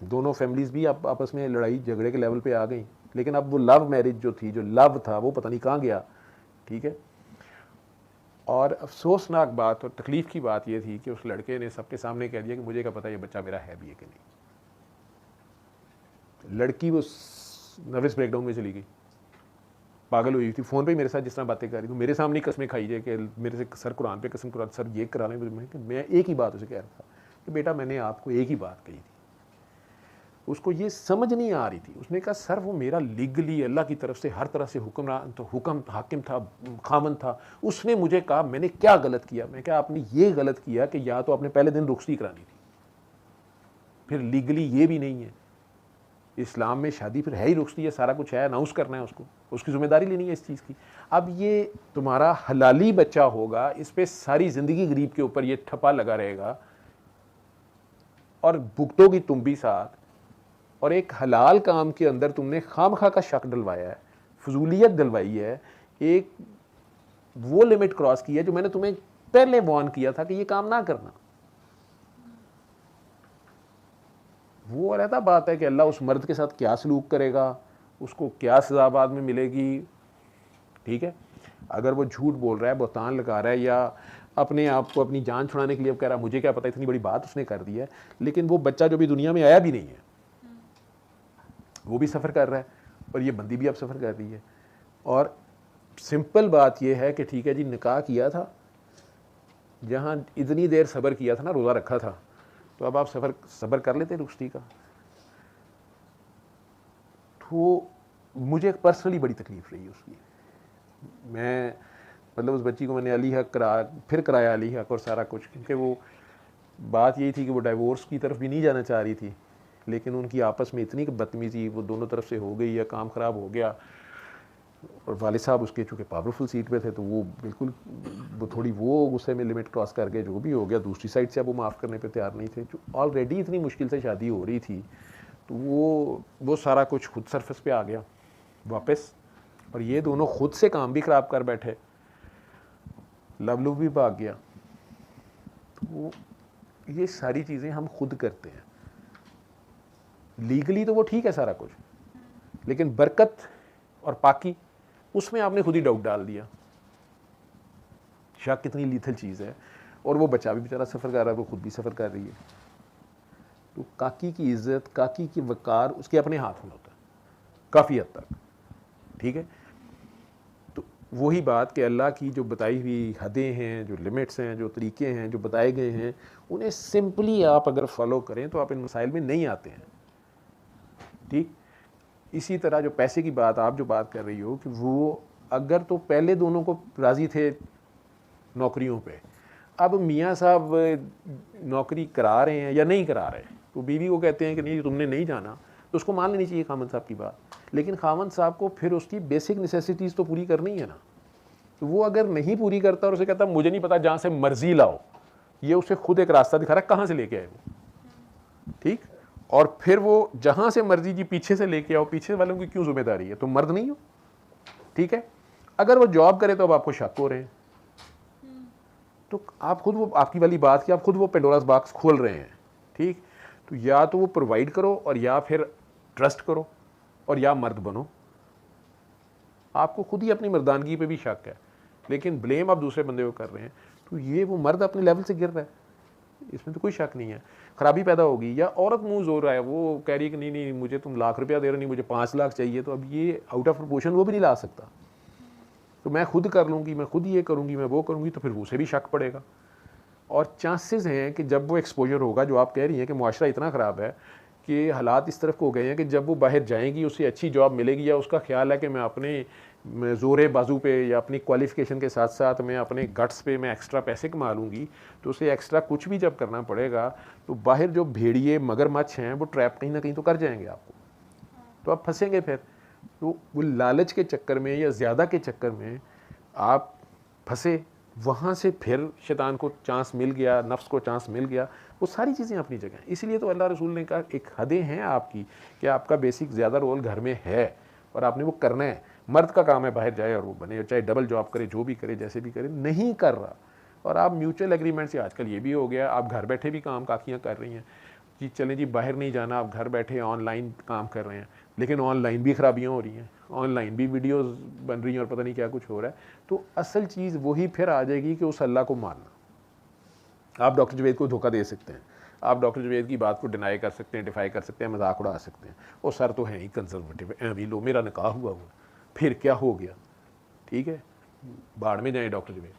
दोनों फैमिलीज़ भी आपस में लड़ाई झगड़े के लेवल पे आ गई। लेकिन अब वो लव मैरिज जो थी, जो लव था, वो पता नहीं कहाँ गया, ठीक है। और अफसोसनाक बात और तकलीफ़ की बात ये थी कि उस लड़के ने सबके सामने कह दिया कि मुझे क्या पता ये बच्चा मेरा है भी है कि नहीं। लड़की वो नर्वस ब्रेकडाउन में चली गई, पागल हुई थी, फ़ोन पे ही मेरे साथ जिस तरह बातें कर रही थी, मेरे सामने कसमें खाई जाए कि मेरे से सर कुरान पे कसम, कुरान सर ये करा लें। मैं एक ही बात उसे कह रहा था कि बेटा मैंने आपको एक ही बात कही थी। उसको ये समझ नहीं आ रही थी। उसने कहा सर वो मेरा लीगली अल्लाह की तरफ से हर तरह से हुक्मरान तो हुक्म हाकिम था, खामन था, उसने मुझे कहा मैंने क्या गलत किया। मैं क्या, आपने ये गलत किया कि या तो आपने पहले दिन रुखसती करानी थी, फिर लीगली ये भी नहीं है, इस्लाम में शादी फिर है ही रुखसती है, सारा कुछ है, अनाउंस करना है उसको, उसकी जिम्मेदारी लेनी है इस चीज़ की। अब ये तुम्हारा हलाली बच्चा होगा, इस पर सारी ज़िंदगी गरीब के ऊपर ये ठप्पा लगा रहेगा और भुगतोगी तुम भी साथ। और एक हलाल काम के अंदर तुमने खामखा का शक डलवाया है, फजूलियत डलवाई है, एक वो लिमिट क्रॉस की है जो मैंने तुम्हें पहले वार्न किया था कि ये काम ना करना। वो रहता बात है कि अल्लाह उस मर्द के साथ क्या सलूक करेगा, उसको क्या सज़ा बाद में मिलेगी, ठीक है। अगर वो झूठ बोल रहा है, बहतान लगा रहा है, या अपने आप को अपनी जान छुड़ाने के लिए अब कह रहा है मुझे क्या पता, इतनी बड़ी बात उसने कर दी है, लेकिन वो बच्चा जो भी दुनिया में आया भी नहीं है, वो भी सफ़र कर रहा है और ये बंदी भी अब सफ़र कर रही है। और सिंपल बात ये है कि ठीक है जी, निकाह किया था, जहाँ इतनी देर सब्र किया था ना, रोज़ा रखा था, तो अब आप सब्र कर लेते रुखसती का। तो मुझे पर्सनली बड़ी तकलीफ़ रही उसकी। मैं मतलब उस बच्ची को मैंने अली हक फिर कराया अली हक और सारा कुछ, क्योंकि वो बात यही थी कि वो डाइवोर्स की तरफ भी नहीं जाना चाह रही थी, लेकिन उनकी आपस में इतनी बदतमीज़ी वो दोनों तरफ से हो गई या काम ख़राब हो गया। और वालिद साहब उसके चूँकि पावरफुल सीट पे थे, तो वो बिल्कुल वो थोड़ी वो गुस्से में लिमिट क्रॉस करके जो भी हो गया, दूसरी साइड से अब वो माफ़ करने पे तैयार नहीं थे। जो ऑलरेडी इतनी मुश्किल से शादी हो रही थी, तो वो सारा कुछ खुद सरफेस पे आ गया वापस। और ये दोनों खुद से काम भी ख़राब कर बैठे, लव भी भाग गया। तो ये सारी चीज़ें हम खुद करते हैं। लीगली तो वो ठीक है सारा कुछ, लेकिन बरकत और पाकी उसमें आपने खुद ही डाउट डाल दिया। शक कितनी लीथल चीज़ है। और वो बच्चा भी बेचारा सफ़र कर रहा है, वो खुद भी सफ़र कर रही है। तो काकी की इज़्ज़त, काकी की वक़ार उसके अपने हाथ में होता है काफ़ी हद तक, ठीक है। तो वही बात कि अल्लाह की जो बताई हुई हदें हैं, जो लिमिट्स हैं, जो तरीके हैं, जो बताए गए हैं, उन्हें सिंपली आप अगर फॉलो करें तो आप इन मसाइल में नहीं आते हैं, ठीक। इसी तरह जो पैसे की बात आप जो बात कर रही हो कि वो अगर तो पहले दोनों को राज़ी थे नौकरियों पे, अब मियाँ साहब नौकरी करा रहे हैं या नहीं करा रहे, तो बीवी को कहते हैं कि नहीं तुमने नहीं जाना, तो उसको मान लेनी चाहिए खामन साहब की बात। लेकिन खामन साहब को फिर उसकी बेसिक नेसेसिटीज़ तो पूरी करनी है ना। तो वो अगर नहीं पूरी करता और उसे कहता मुझे नहीं पता जहाँ से मर्जी लाओ, ये उसे खुद एक रास्ता दिखा रहा है कहाँ से लेके आए वो, ठीक। और फिर वो जहाँ से मर्जी जी पीछे से लेके आओ, पीछे वालों की क्यों जिम्मेदारी है, तुम मर्द नहीं हो, ठीक है। अगर वो जॉब करे तो अब आपको शक हो रहे हैं, तो आप खुद वो आपकी वाली बात की आप खुद वो पेंडोरास बॉक्स खोल रहे हैं, ठीक। तो या तो वो प्रोवाइड करो और या फिर ट्रस्ट करो और या मर्द बनो। आपको खुद ही अपनी मर्दानगी पे भी शक है, लेकिन ब्लेम आप दूसरे बंदे को कर रहे हैं, तो ये वो मर्द अपने लेवल से गिर रहा है, इसमें तो कोई शक नहीं है। खराबी पैदा होगी। या औरत मुंह जोर रहा है, वो कह रही है कि नहीं नहीं मुझे तुम लाख रुपया दे रहे, नहीं मुझे 5 लाख चाहिए, तो अब ये आउट ऑफ प्रोपोर्शन वो भी नहीं ला सकता, तो मैं खुद कर लूँगी, मैं खुद ये करूँगी, मैं वो करूँगी, तो फिर उसे भी शक पड़ेगा। और चांसेस हैं कि जब वो एक्सपोजर होगा, जो आप कह रही हैं कि मुआशरा इतना ख़राब है कि हालात इस तरफ को हो गए हैं कि जब वो बाहर जाएंगी उसे अच्छी जॉब मिलेगी, या उसका ख्याल है कि मैं अपने ज़ोरे बाजू पे या अपनी क्वालिफ़िकेशन के साथ साथ मैं अपने गट्स पे मैं एक्स्ट्रा पैसे कमा लूँगी, तो उसे एक्स्ट्रा कुछ भी जब करना पड़ेगा तो बाहर जो भेड़िए मगरमच्छ हैं वो ट्रैप कहीं ना कहीं तो कर जाएंगे आपको, तो आप फंसेंगे फिर। तो वो लालच के चक्कर में या ज़्यादा के चक्कर में आप फंसे वहाँ से फिर शैतान को चांस मिल गया, नफ्स को चांस मिल गया, वो सारी चीज़ें अपनी जगह हैं। इसीलिए तो अल्लाह रसूल ने कहा एक हदें हैं आपकी कि आपका बेसिक ज़्यादा रोल घर में है और आपने वो करना है। मर्द का काम है बाहर जाए और वो बने, चाहे डबल जॉब करे, जो भी करे, जैसे भी करे, नहीं कर रहा। और आप म्यूचुअल एग्रीमेंट से, आजकल ये भी हो गया, आप घर बैठे भी काम काकियाँ कर रही हैं कि चलें जी बाहर नहीं जाना, आप घर बैठे ऑनलाइन काम कर रहे हैं, लेकिन ऑनलाइन भी खराबियाँ हो रही हैं, ऑनलाइन भी वीडियोस बन रही हैं और पता नहीं क्या कुछ हो रहा है। तो असल चीज़ वही फिर आ जाएगी कि उस अल्लाह को मानना। आप डॉक्टर जावेद को धोखा दे सकते हैं, आप डॉक्टर जावेद की बात को डिनाई कर सकते हैं, डिफाई कर सकते हैं, मजाक उड़ा सकते हैं, वो सर तो हैं ही कंजर्वेटिव, अभी लो मेरा निकाह हुआ फिर क्या हो गया, ठीक है, बाढ़ में जाए डॉक्टर जावेद।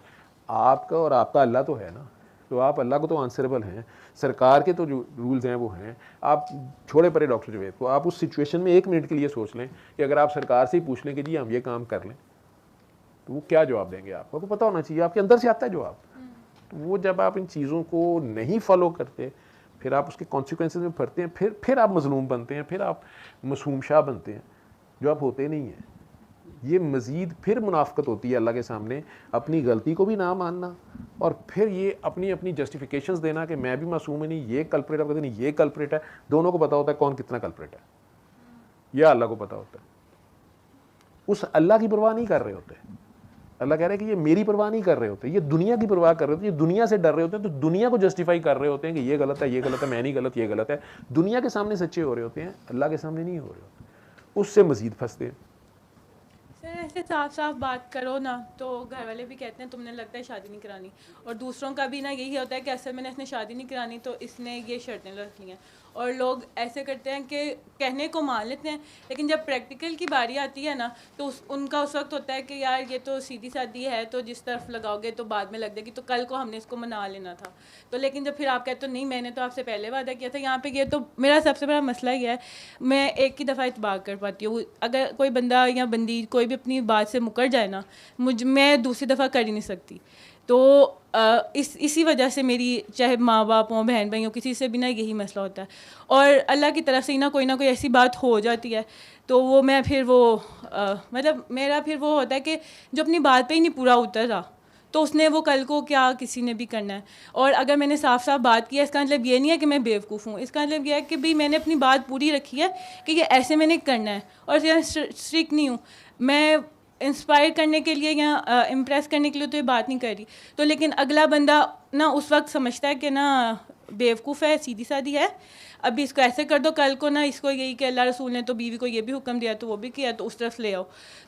आपका और आपका अल्लाह तो है ना, तो आप अल्लाह को तो आंसरेबल हैं, सरकार के तो जो रूल्स हैं वो हैं। आप छोड़े पड़े डॉक्टर जावेद को, आप उस सिचुएशन में 1 मिनट के लिए सोच लें कि अगर आप सरकार से ही पूछ लें कि जी हम ये काम कर लें, तो वो क्या जवाब देंगे आपको पता होना चाहिए, आपके अंदर से आता है जवाब। तो वो जब आप इन चीज़ों को नहीं फॉलो करते, फिर आप उसके कॉन्सिक्वेंसेज में पड़ते हैं, फिर आप मजलूम बनते हैं, फिर आप मासूम शाह बनते हैं, जो आप होते नहीं हैं। ये मज़ीद फिर मुनाफ़कत होती है अल्लाह के सामने, अपनी गलती को भी ना मानना और फिर ये अपनी अपनी जस्टिफिकेशंस देना कि मैं भी मासूम है, नहीं ये कल्प्रेट है, नहीं ये कल्प्रेट है। दोनों को पता होता है कौन कितना कल्प्रेट है, यह अल्लाह को पता होता है। उस अल्लाह की परवाह नहीं कर रहे होते। अल्लाह कह रहे हैं कि ये मेरी परवाह नहीं कर रहे होते, ये दुनिया की परवाह कर रहे होते, ये दुनिया से डर रहे होते हैं, तो दुनिया को जस्टिफाई कर रहे होते हैं कि ये गलत है, ये गलत है, मैं नहीं गलत, ये गलत है। दुनिया के सामने सच्चे हो रहे होते हैं, अल्लाह के सामने नहीं हो रहे होते, उससे मज़ीद फंसते हैं। सर ऐसे साफ साफ बात करो ना तो घर वाले भी कहते हैं तुमने लगता है शादी नहीं करानी, और दूसरों का भी ना यही होता है कि असल में इसने शादी नहीं करानी तो इसने ये शर्तें रख ली हैं। और लोग ऐसे करते हैं कि कहने को मान लेते हैं, लेकिन जब प्रैक्टिकल की बारी आती है ना तो उनका उस वक्त होता है कि यार ये तो सीधी सादी है, तो जिस तरफ लगाओगे तो बाद में लग जाएगी, तो कल को हमने इसको मना लेना था। तो लेकिन जब फिर आप कहते हो नहीं मैंने तो आपसे पहले वादा किया था, यहाँ पे ये तो मेरा सबसे बड़ा मसला ये है, मैं एक ही दफ़ा इतबार कर पाती हूँ। अगर कोई बंदा या बंदी कोई भी अपनी बात से मुकर जाए ना, मैं दूसरी दफ़ा कर ही नहीं सकती। तो इसी वजह से मेरी चाहे माँ बाप हों, बहन भाई हों, किसी से भी ना यही मसला होता है। और अल्लाह की तरफ से ही ना कोई ऐसी बात हो जाती है तो वो मैं फिर वो मतलब मेरा फिर वो होता है कि जो अपनी बात पे ही नहीं पूरा उतर रहा तो उसने वो कल को क्या किसी ने भी करना है। और अगर मैंने साफ साफ बात की है, इसका मतलब ये नहीं है कि मैं बेवकूफ़ हूँ, इसका मतलब ये है कि भाई मैंने अपनी बात पूरी रखी है कि ये ऐसे मैंने करना है, और स्ट्रिक्ट नहीं हूँ मैं इंस्पायर करने के लिए या इम्प्रेस करने के लिए तो ये बात नहीं कर रही। तो लेकिन अगला बंदा ना उस वक्त समझता है कि ना बेवकूफ़ है, सीधी सादी है, अभी इसको ऐसे कर दो, कल को ना इसको यही कि अल्लाह रसूल ने तो बीवी को ये भी हुक्म दिया तो वो भी किया, तो उस तरफ ले आओ।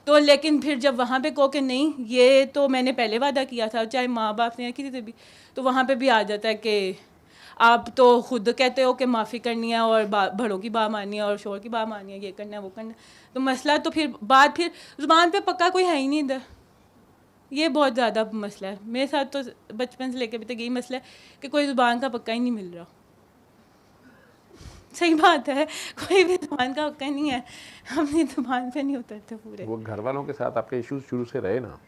तो लेकिन फिर जब वहाँ पे कहो कि नहीं ये तो मैंने पहले वादा किया था, चाहे माँ बाप से या किसी से भी, तो वहाँ पे भी आ जाता है कि आप तो खुद कहते हो कि माफ़ी करनी है और बड़ों की बात माननी है और शोर की बात माननी है, ये करना है वो करना है, तो मसला तो फिर बात फिर ज़ुबान पे पक्का कोई है ही नहीं इधर। ये बहुत ज़्यादा मसला है मेरे साथ, तो बचपन से लेकर अभी तक यही मसला है कि कोई ज़ुबान का पक्का ही नहीं मिल रहा। सही बात है, कोई भी ज़ुबान का पक्का नहीं है, अपनी ज़ुबान पे नहीं उतरते पूरे। वो घर वालों के साथ आपके इश्यूज शुरू से रहे ना,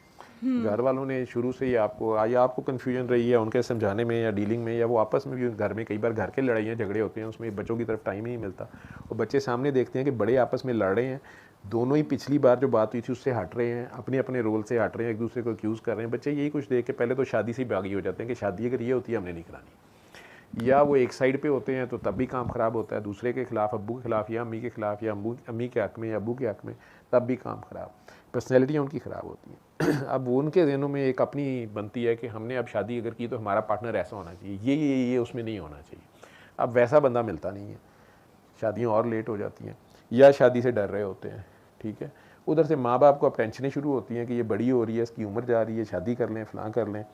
घर वालों ने शुरू से ही आपको कन्फ्यूजन रही है उनके समझाने में या डीलिंग में, या वो आपस में भी घर में कई बार घर के लड़ाइयाँ झगड़े होते हैं, उसमें बच्चों की तरफ टाइम ही नहीं मिलता, और बच्चे सामने देखते हैं कि बड़े आपस में लड़ रहे हैं, दोनों ही पिछली बार जो बात हुई थी उससे हट रहे हैं, अपने अपने रोल से हट रहे हैं, एक दूसरे को एक्यूज़ कर रहे हैं। बच्चे यही कुछ देख के पहले तो शादी से ही बागी हो जाते हैं कि शादी अगर ये होती है हमने नहीं करानी, या वो एक साइड पे होते हैं तो तब भी काम ख़राब होता है, दूसरे के खिलाफ, अब्बू के खिलाफ या अम्मी के खिलाफ, या अम्मी के हक़ में या अब्बू के हक़ में, तब भी काम ख़राब, पर्सनैलिटियाँ उनकी ख़राब होती हैं। अब उनके ज़हनों में एक अपनी बनती है कि हमने अब शादी अगर की तो हमारा पार्टनर ऐसा होना चाहिए, ये उसमें नहीं होना चाहिए। अब वैसा बंदा मिलता नहीं है, शादियाँ और लेट हो जाती हैं, या शादी से डर रहे होते हैं, ठीक है। उधर से माँ बाप को अब टेंशनें शुरू होती हैं कि ये बड़ी हो रही है, इसकी उम्र जा रही है, शादी कर लें, फ़लाँ कर लें।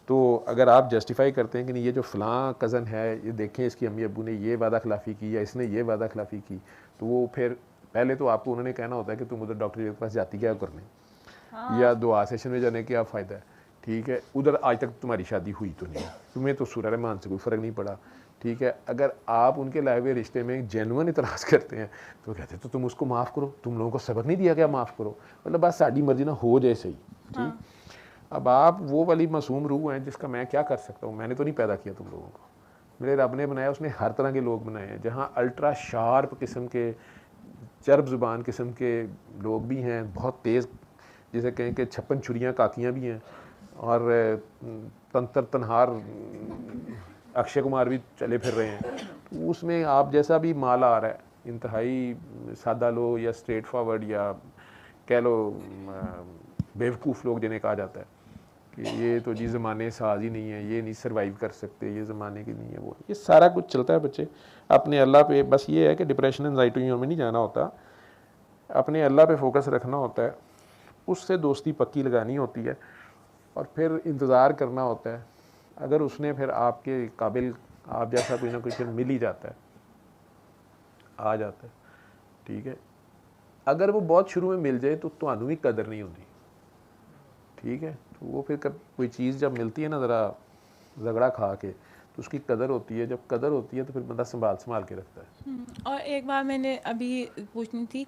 तो अगर आप जस्टिफाई करते हैं कि नहीं ये जो फ़लाँ कज़न है, ये देखें इसकी अम्मी अब्बू ने ये वादा खिलाफ़ी की या इसने ये वादा खिलाफ़ी की, तो वो फिर पहले तो आपको उन्होंने कहना होता है कि तुम उधर डॉक्टर के पास जाती क्या करने, या दुआ सेशन में जाने क्या फ़ायदा है, ठीक है। उधर आज तक तुम्हारी शादी हुई तो नहीं, तुम्हें तो सूरह रहमान से कोई फ़र्क नहीं पड़ा, ठीक है। अगर आप उनके लाए हुए रिश्ते में जेन्युइन इतराज़ करते हैं तो कहते हैं तो तुम उसको माफ़ करो, तुम लोगों को सबक नहीं दिया क्या माफ़ करो, मतलब बस साड़ी मर्जी ना हो जाए सही, ठीक। अब आप वो वाली मासूम रूह हैं जिसका मैं क्या कर सकता हूँ, मैंने तो नहीं पैदा किया तुम लोगों को, मेरे रब ने बनाया, उसने हर तरह के लोग बनाए हैं, जहाँ अल्ट्रा शार्प किस्म के, चर्ब ज़ुबान किस्म के लोग भी हैं, बहुत तेज़, जिसे कहें कि 56 छुरियाँ काकियाँ भी हैं, और तंत्र तनहार अक्षय कुमार भी चले फिर रहे हैं, तो उसमें आप जैसा भी माल आ रहा है, इंतहाई सादा लो या स्ट्रेट फॉरवर्ड या कह लो बेवकूफ़ लोग जिन्हें कहा जाता है कि ये तो जी ज़माने साज ही नहीं है, ये नहीं सर्वाइव कर सकते, ये ज़माने की नहीं है, वो ये सारा कुछ चलता है। बच्चे अपने अल्लाह पे, बस ये है कि डिप्रेशन एंजाइटी में नहीं जाना होता, अपने अल्लाह पे फोकस रखना होता है, उससे दोस्ती पक्की लगानी होती है और फिर इंतज़ार करना होता है। अगर उसने फिर आपके काबिल आप जैसा कोई ना कोई फिर मिल ही जाता है, आ जाता है, ठीक है। अगर वो बहुत शुरू में मिल जाए तो ਤੁਹਾਨੂੰ भी कदर नहीं होती, ठीक है। तो वो फिर कोई चीज़ जब मिलती है ना ज़रा झगड़ा खा के, तो उसकी कदर होती है। जब कदर होती है तो फिर बंदा संभाल के रखता है। और एक बात मैंने अभी पूछनी थी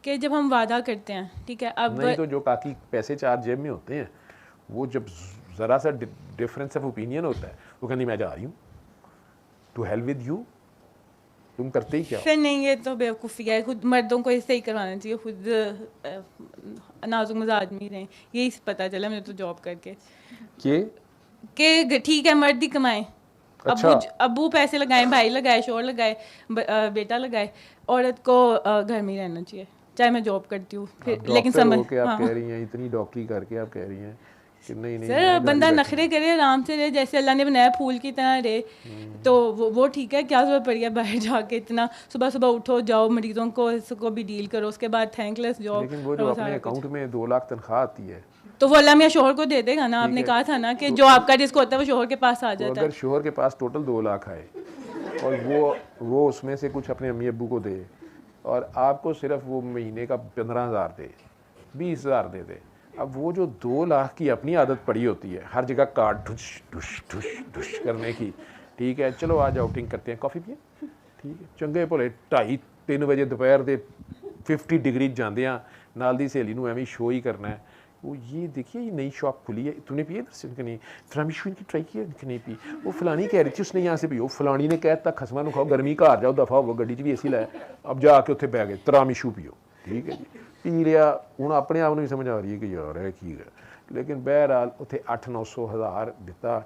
कि जब हम वादा करते हैं, ठीक है, अब नहीं तो जो काकी पैसे चार जेब में होते हैं, वो जब ज़रा सा डिफरेंस ऑफ ओपिनियन होता है, वो कहनी मैं जा रही हूँ, टू हेल्प विद यू, तुम करते ही क्या हो? फिर नहीं, ये तो बेवकूफ़ी है, खुद मर्दों को इससे ही करवाना चाहिए, खुद नाजुक मज़ा आदमी रहें। यही पता चला मैंने तो जॉब करके कि ठीक है मर्द ही कमाएं, अच्छा। अबू पैसे लगाए, भाई लगाए, शोर लगाए, बेटा लगाए, औरत को घर में ही रहना चाहिए, चाहे मैं जॉब करती हूँ। फिर लेकिन समझ के आप हाँ। कह रही हैं, इतनी डॉक्टरी करके आप कह रही हैं कि नहीं नहीं सर बंदा नखरे करे, आराम से रहे, जैसे अल्लाह ने बनाया फूल की तरह रहे, तो वो ठीक है। क्या जरूरत पड़ी है बाहर जाके इतना, सुबह सुबह उठो, जाओ, मरीजों को इसको भी डील करो, उसके बाद थैंकलेस जॉब। लेकिन वो जो अपने अकाउंट में 2 लाख तनख्वाह आती है, तो वो अल्लाह मियाँ शोहर को दे देगा ना। आपने कहा था ना कि जो आपका रिस्क होता है वो शोहर के पास आ तो जाता अगर है। शोहर के पास टोटल 2 लाख आए और वो उसमें से कुछ अपने अम्मी अब्बू को दे और आपको सिर्फ वो महीने का 15,000 दे, 20,000 दे दे, अब वो जो 2 लाख की अपनी आदत पड़ी होती है हर जगह कार्ड ढुश ढुश ढुश ढुश करने की, ठीक है, चलो आज आउटिंग करते हैं, कॉफ़ी पिए, ठीक है, चंगे भले 2:30-3 बजे दोपहर के 50 डिग्री जाते हैं, नाल दी सहेली नूं एवें शो ही करना है। वो ये देखिए ये नई शॉप खुली है, तूने पिए दर्शन कि नहीं, फ्रामिशू की ट्राई किया कि नहीं पी, वो फलानी कह रही थी उसने यहाँ से पियो, फलानी ने कहता खसमा नूं खाओ, गर्मी घर जाओ, दफा हो, गड्डी च भी एसी लाया, अब जाके उत्थे बह गए, तरामिशू पियो, ठीक है जी, पी लिया। हुण अपने आप नूं भी समझ आ रही है कि यार है की है, लेकिन बहरहाल उत्थे 800-900 दिता,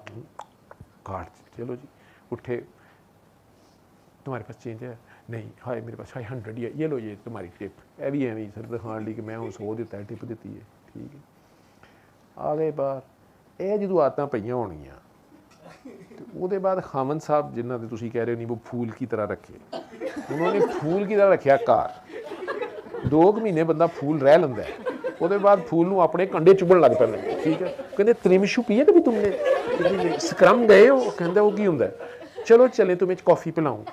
काट, चलो जी उठे, तुम्हारे पास चेंज है नहीं, हाय मेरे पास हाय 100 ही है, ये लो ये तुम्हारी टिप, है भी एवं सर दिखाने ली कि मैं 100 दिता है, टिप दी है, ठीक है। आ गए बाहर, ये जो आदत पईयां होणियां ते उहदे बाद खामन साहब जिन्हां दे तुसीं कह रहे हो नहीं वो फूल की तरह रखे, उन्होंने फूल की तरह रखिया घर, 2 महीने बंदा फूल रह लैंदा है, ਉਹਦੇ बाद फूल ਨੂੰ ਆਪਣੇ ਕੰਡੇ ਚੁਭਣ ਲੱਗ ਪੈਂਦੇ, ठीक है। ਕਹਿੰਦੇ त्रिमिशु पिए कभी तुमने, ਸਕਰਮ गए हो, ਕਹਿੰਦਾ ਉਹ ਕੀ ਹੁੰਦਾ, चलो चले तुम्हें कॉफ़ी पिलाऊं,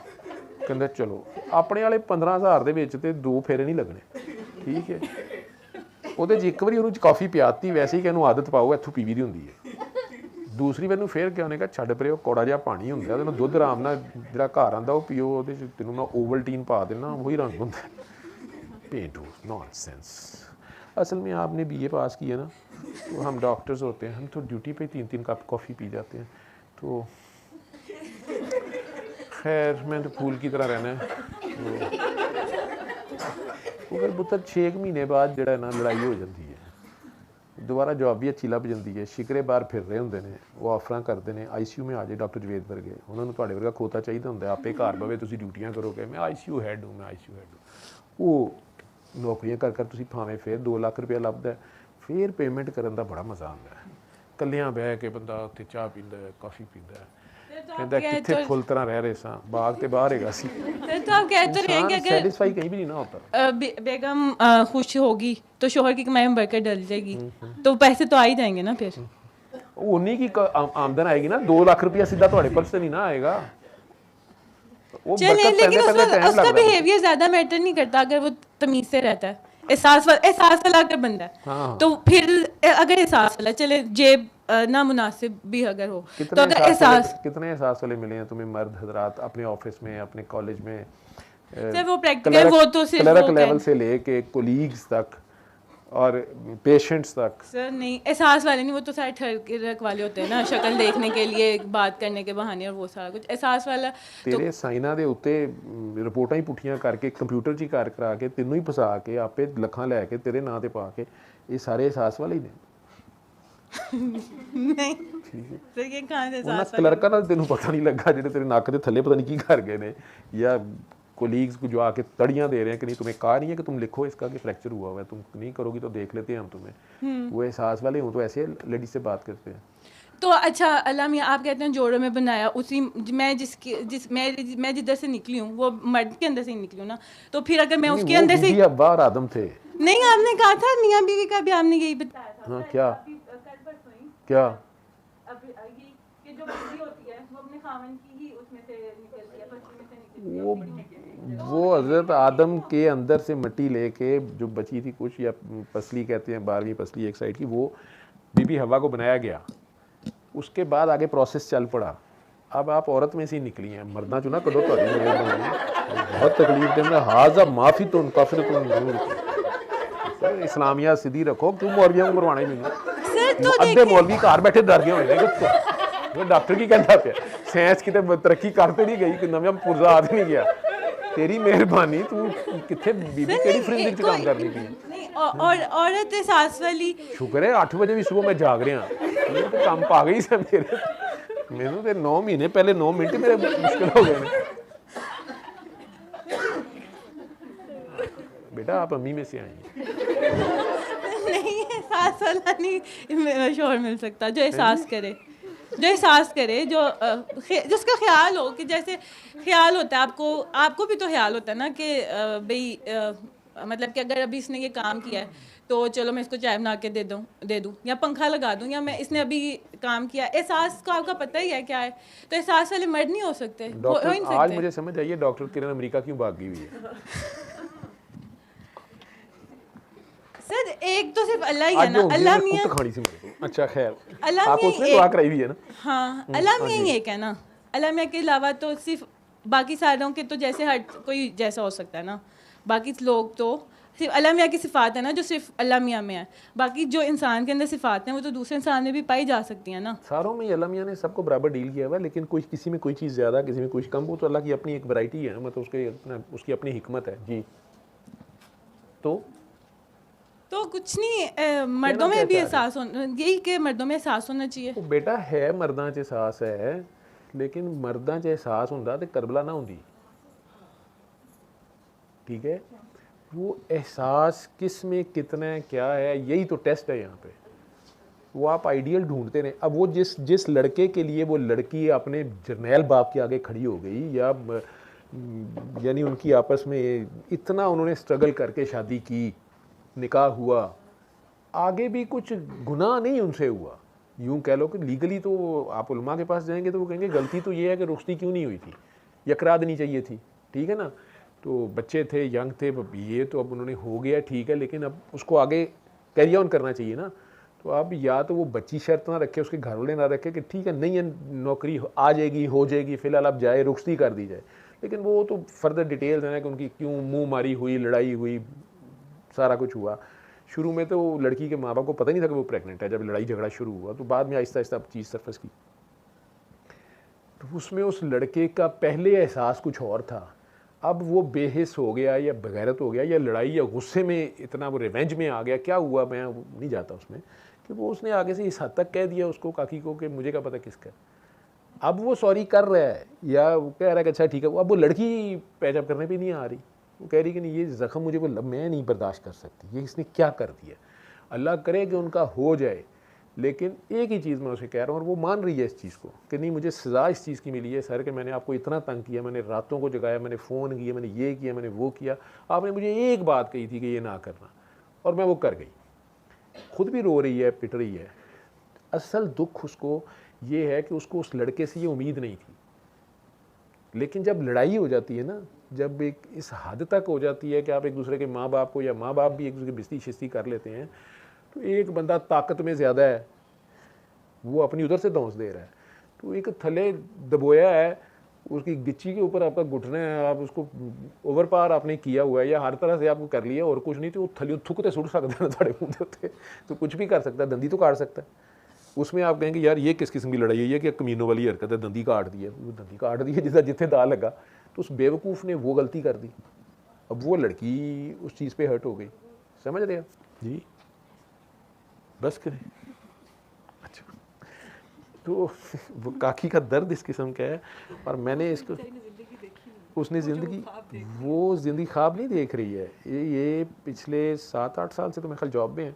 ਕਹਿੰਦਾ चलो, ਆਪਣੇ वाले 15,000 ਦੇ ਵਿੱਚ ਤੇ 2 फेरे नहीं लगने, ठीक है। ਉਹਦੇ 'ਚ ਇੱਕ ਵਾਰੀ ਉਹਨੂੰ कॉफ़ी ਪਿਆਤੀ, वैसे ही कि ਇਹਨੂੰ आदत पाओ ਇੱਥੋਂ ਪੀਵੀ ਦੀ ਹੁੰਦੀ ਹੈ, दूसरी वार फिर क्या ਉਹਨੇ ਕਿਹਾ ਛੱਡ ਪਰੇ, ਉਹ ਕੌੜਾ ਜਿਹਾ ਪਾਣੀ ਹੁੰਦਾ, ਉਹਦੇ ਨਾਲ ਦੁੱਧ ਆਰਾਮ ਨਾਲ ਜਿਹੜਾ ਘਰ ਆਉਂਦਾ ਉਹ ਪੀਓ, ਉਹਦੇ 'ਚ ਤੈਨੂੰ ਮੈਂ ओवल्टीन पा देना, वही रंग ਹੁੰਦਾ, पेंटू नॉनसेंस। असल में आपने BA पास किया ना, तो हम डॉक्टर्स होते हैं, हम तो ड्यूटी पे 3-3 कप कॉफ़ी पी जाते हैं, तो खैर मैं तो फूल की तरह रहना है। तो फिर पुत्तर 6 महीने बाद जो ना लड़ाई हो जाती है, दोबारा जॉब भी अच्छी लभ जाती है, शिकरे बाहर फिर रहे होंगे ने, वो ऑफर करते हैं ICU में आ जाए डॉक्टर जवेद वर्गे, उन्होंने तुहाडे वर्गा खोता चाहिए होंगे, आपे घर बवे तुसीं ड्यूटियां करोगे, मैं ICU हैड हूँ, मैं ICU हैड हूँ, वो नौकरियां कर कर तुसीं भावें फिर 2 लाख रुपया लभदा है, फिर पेमेंट करन दा बड़ा मज़ा आंदा है, कल्लियां बह के बंदा उत्थे चाह पींदा है, कॉफ़ी पींदा है, कहता कित्थे फुल तरह रह रहे सां, बाग ते बाहर हैगा सी। तो आप कहते रहेंगे कि सैटिस्फाई कहीं भी नहीं ना होता। बेगम खुश होगी तो शोहर की कमाई में बरकत डल जाएगी, तो पैसे तो आ ही जाएंगे ना, फिर उन्हीं की आमदन आएगी ना, 2 लाख रुपया सीधा तुम्हारे पर्स से नहीं ना आएगा। वो चलिए, लेकिन उसका बिहेवियर ज्यादा मैटर नहीं करता अगर वो तमीज से रहता है, एहसास वाला अगर बंदा है, हाँ। तो फिर अगर एहसास वाला, चले जेब ना मुनासिब भी अगर हो, तो अगर एहसास, कितने एहसास वाले मिले हैं तुम्हें मर्द हजरात अपने ऑफिस में, अपने कॉलेज में, सर वो प्रैक्टिकल, वो तो सिर्फ क्लर्क लेवल से लेके कोलीग्स तक और पेशेंट्स तक। सर नहीं, एहसास वाले नहीं, वो तो सारे ठरक वाले होते हैं ना, शक्ल देखने के लिए, बात करने के बहाने, और वो सारा कुछ। एहसास वाला तेरे साइना दे उत्ते रिपोर्टां ही पुठियां करके कंप्यूटर 'ਚ कर करा के तेनों ही फसा के आपे लखां लैके तेरे नां ते पा के, ये सारे एहसास वाले ही ने। नहीं सर ये कहाँ से ਉਹਨਾਂ एहसास ਕਲਰਕਾਂ ਨਾਲ ਤੈਨੂੰ ਪਤਾ ਨਹੀਂ ਲੱਗਾ ਜਿਹੜੇ ਤੇਰੇ ਨੱਕ ਦੇ ਥੱਲੇ ਪਤਾ ਨਹੀਂ ਕੀ ਕਰ ਗਏ ਨੇ या कोलीग्स को जो आके तड़ियाँ दे रहे हैं कि नहीं तुम्हें कहा नहीं है कि तुम लिखो इसका कि फ्रैक्चर हुआ हुआ है, तुम नहीं करोगी तो देख लेते हैं हम तुम्हें। वो एहसास वाले हूँ तो ऐसे लेडीज से बात करते हैं। तो अच्छा अल्लाह मियाँ आप कहते हैं जोड़ों में बनाया, उसी मैं जिधर से निकली हूँ वो मर्द के अंदर से ही निकली हूँ ना, तो फिर अगर मैं उसके अंदर से अब्बा और आदम थे। नहीं आपने कहा था मियाँ बीवी का भी आपने यही बताया था। हाँ क्या क्या कि जो बच्ची होती है वो अपने खावन की ही उसमें से निकलती है, बच्ची में से निकलती है। वो हजरत आदम के अंदर से मिट्टी लेके जो बची थी कुछ या पसली कहते हैं 12वीं पसली एक साइड की, वो बीबी हवा को बनाया गया, उसके बाद आगे प्रोसेस चल पड़ा। अब आप औरत में से ही निकली हैं, मरना चुना करो तो बहुत तकलीफ दे मैं हाजा माफ़ी तो काफिर तो इस्लामिया सीधी रखो, क्यों मौलवियों को मरवाना ही नहीं। अद्धे मौलवी घर बैठे डर गए होंगे डॉक्टर की कहता पे साइंस की तरक्की करते नहीं गई कि नवा पुरजा आ नहीं गया। तेरी मेहरबानी तू किथे बीबी केड़ी फ्रिंज च काम करनी पई है। और औरत एहसास वाली शुक्र है 8 बजे भी सुबह मैं जाग रहा, मेरे तो काम पा गई से मेरे मैनू ते 9 महीने पहले 9 मिनट मेरे मुश्किल हो गए ने। बेटा आप अम्मी में से आई नहीं एहसास वाला नहीं शोर मिल सकता, जो एहसास करे, जो एहसास करे, जो जिसका ख्याल हो कि जैसे ख्याल होता है आपको भी तो ख्याल होता है ना कि भाई मतलब कि अगर अभी इसने ये काम किया है तो चलो मैं इसको चाय बना के दे दूँ या पंखा लगा दूँ, या मैं इसने अभी काम किया। एहसास का आपका पता ही है क्या है, तो एहसास वाले मर्द नहीं हो सकते, हो ही नहीं सकते। आज मुझे समझ आइए डॉक्टर किरण अमेरिका क्यों भाग गई हुई है। सर एक तो सिर्फ अल्लाह ही है ना, अल्लाह मियां खानी सी मेरे को। अच्छा खैर अल्लाह आप उसने दुआ कराई हुई है ना। हाँ अल्लाह मियां ही एक है ना, अल्लाह मियां के अलावा तो सिर्फ बाकी सारों के तो जैसे हर कोई जैसा हो सकता है ना, बाकी लोग तो सिर्फ अल्लाह मियां की सिफ़ात है ना जो सिर्फ अल्लाह मियां में है, बाकी जो इंसान के अंदर सिफ़ात हैं वो तो दूसरे इंसान में भी पाई जा सकती हैं ना। सारों में अल्लाह मियां ने सबको बराबर डील किया हुआ है, लेकिन कोई किसी में कोई चीज़ ज़्यादा किसी में कुछ कम, वो तो अल्लाह की अपनी एक वैरायटी है, मतलब उसकी अपनी हिकमत है जी। तो कुछ नहीं मर्दों में भी एहसास होना, यही कि मर्दों में एहसास होना चाहिए। वो बेटा है मर्दां च एहसास है, लेकिन मर्दां च एहसास हुंदा ते करबला ना हुंदी, ठीक है। वो एहसास किस में कितना है क्या है, यही तो टेस्ट है यहाँ पे। वो आप आइडियल ढूंढते रहे। अब वो जिस लड़के के लिए वो लड़की अपने जर्नैल बाप के आगे खड़ी हो गई, या यानी उनकी आपस में इतना उन्होंने स्ट्रगल करके शादी की, निकाह हुआ, आगे भी कुछ गुनाह नहीं उनसे हुआ। यूँ कह लो कि लीगली तो आप उलमा के पास जाएंगे तो वो कहेंगे गलती तो ये है कि रुखसती क्यों नहीं हुई थी या करा देनी चाहिए थी, ठीक है ना। तो बच्चे थे, यंग थे, ये तो अब उन्होंने हो गया ठीक है, लेकिन अब उसको आगे कैरी ऑन करना चाहिए ना। तो अब या तो वो बच्ची शर्त ना रखे, उसके घर वाले ना रखे कि ठीक है नहीं है नौकरी आ जाएगी हो जाएगी, फिलहाल अब जाए रुखसती कर दी जाए। लेकिन वो तो फर्दर डिटेल्स हैं कि उनकी क्यों मुँह मारी हुई, लड़ाई हुई, सारा कुछ हुआ। शुरू में तो लड़की के माँ बाप को पता नहीं था कि वो प्रेग्नेंट है, जब लड़ाई झगड़ा शुरू हुआ तो बाद में आहिस्ता आहिस्ता चीज़ सरफेस की। तो उसमें उस लड़के का पहले एहसास कुछ और था, अब वो बेहिस हो गया या बगैरत हो गया या लड़ाई या गुस्से में इतना वो रिवेंज में आ गया, क्या हुआ मैं नहीं जाता उसमें, कि वो उसने आगे से इस हद तक कह दिया उसको काकी को कि मुझे क्या पता किसका। अब वो सॉरी कर रहा है या वो कह रहा है कि अच्छा ठीक है, अब वो लड़की पैचअप करने पर नहीं आ रही, वो कह रही कि नहीं ये ज़ख्म मुझे मैं नहीं बर्दाश्त कर सकती, ये इसने क्या कर दिया। अल्लाह करे कि उनका हो जाए, लेकिन एक ही चीज़ मैं उसे कह रहा हूँ और वो मान रही है इस चीज़ को कि नहीं मुझे सज़ा इस चीज़ की मिली है सर, कि मैंने आपको इतना तंग किया, मैंने रातों को जगाया, मैंने फ़ोन किया, मैंने ये किया, मैंने वो किया, आपने मुझे एक बात कही थी कि ये ना करना, और मैं वो कर गई। खुद भी रो रही है, पिट रही है। असल दुख उसको ये है कि उसको उस लड़के से ये उम्मीद नहीं थी, लेकिन जब लड़ाई हो जाती है ना, जब एक इस हद तक हो जाती है कि आप एक दूसरे के माँ बाप को या माँ बाप भी एक दूसरे की बिस्ती शिस्ती कर लेते हैं, तो एक बंदा ताकत में ज़्यादा है, वो अपनी उधर से दौंस दे रहा है, तो एक थले दबोया है, उसकी गिच्ची के ऊपर आपका घुटना है, आप उसको ओवर पार आपने किया हुआ है या हर तरह से आपको कर लिया और कुछ नहीं, तो वो थली थुकते सुट सकते हैं थोड़े मुँह होते, तो कुछ भी कर सकता है, दंदी तो काट सकता है। उसमें आप कहेंगे यार ये किस किस्म की लड़ाई है, ये कि कमीनों वाली हरकत है, दंदी काट दी है, वो दंदी काट दी है जितना जिथे दा लगा, तो उस बेवकूफ़ ने वो गलती कर दी। अब वो लड़की उस चीज़ पे हर्ट हो गई, समझ रहे हो जी। बस करें। तो वो काकी का दर्द इस किस्म का है। और मैंने इसको, उसने ज़िंदगी, वो ज़िंदगी ख्वाब नहीं देख रही है। ये पिछले 7-8 साल से तो मेरे ख्याल जॉब में है,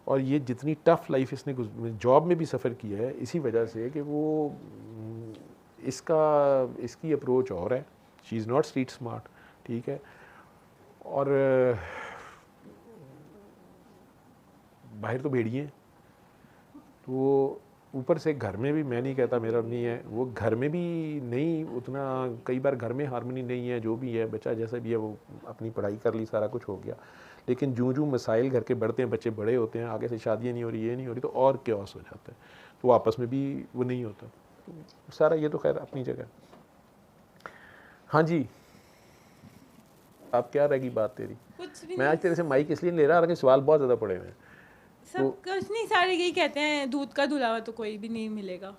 और ये जितनी टफ़ लाइफ इसने जॉब में भी सफ़र किया है इसी वजह से कि वो इसकी अप्रोच और है। She is not street smart, ठीक है। और बाहर तो भेड़िए हैं, तो ऊपर से घर में भी, मैं नहीं कहता मेरा नहीं है, वो घर में भी नहीं उतना, कई बार घर में हारमोनी नहीं है। जो भी है, बच्चा जैसा भी है वो अपनी पढ़ाई कर ली, सारा कुछ हो गया, लेकिन जूं मसाइल घर के बढ़ते हैं, बच्चे बड़े होते हैं, आगे से शादियाँ नहीं हो रही, ये नहीं हो रही, तो और क्योस हो जाता है, तो आपस में भी वो नहीं होता। तो सारा ये तो खैर अपनी जगह। हाँ जी, आप क्या रहेगी बात तेरी? कुछ भी मैं आज तेरे से माइक इसलिए नहीं ले रहा, हालांकि सवाल बहुत ज़्यादा पड़े हुए हैं। सब कुछ नहीं, सारे यही कहते हैं दूध का धुलावा तो कोई भी नहीं मिलेगा,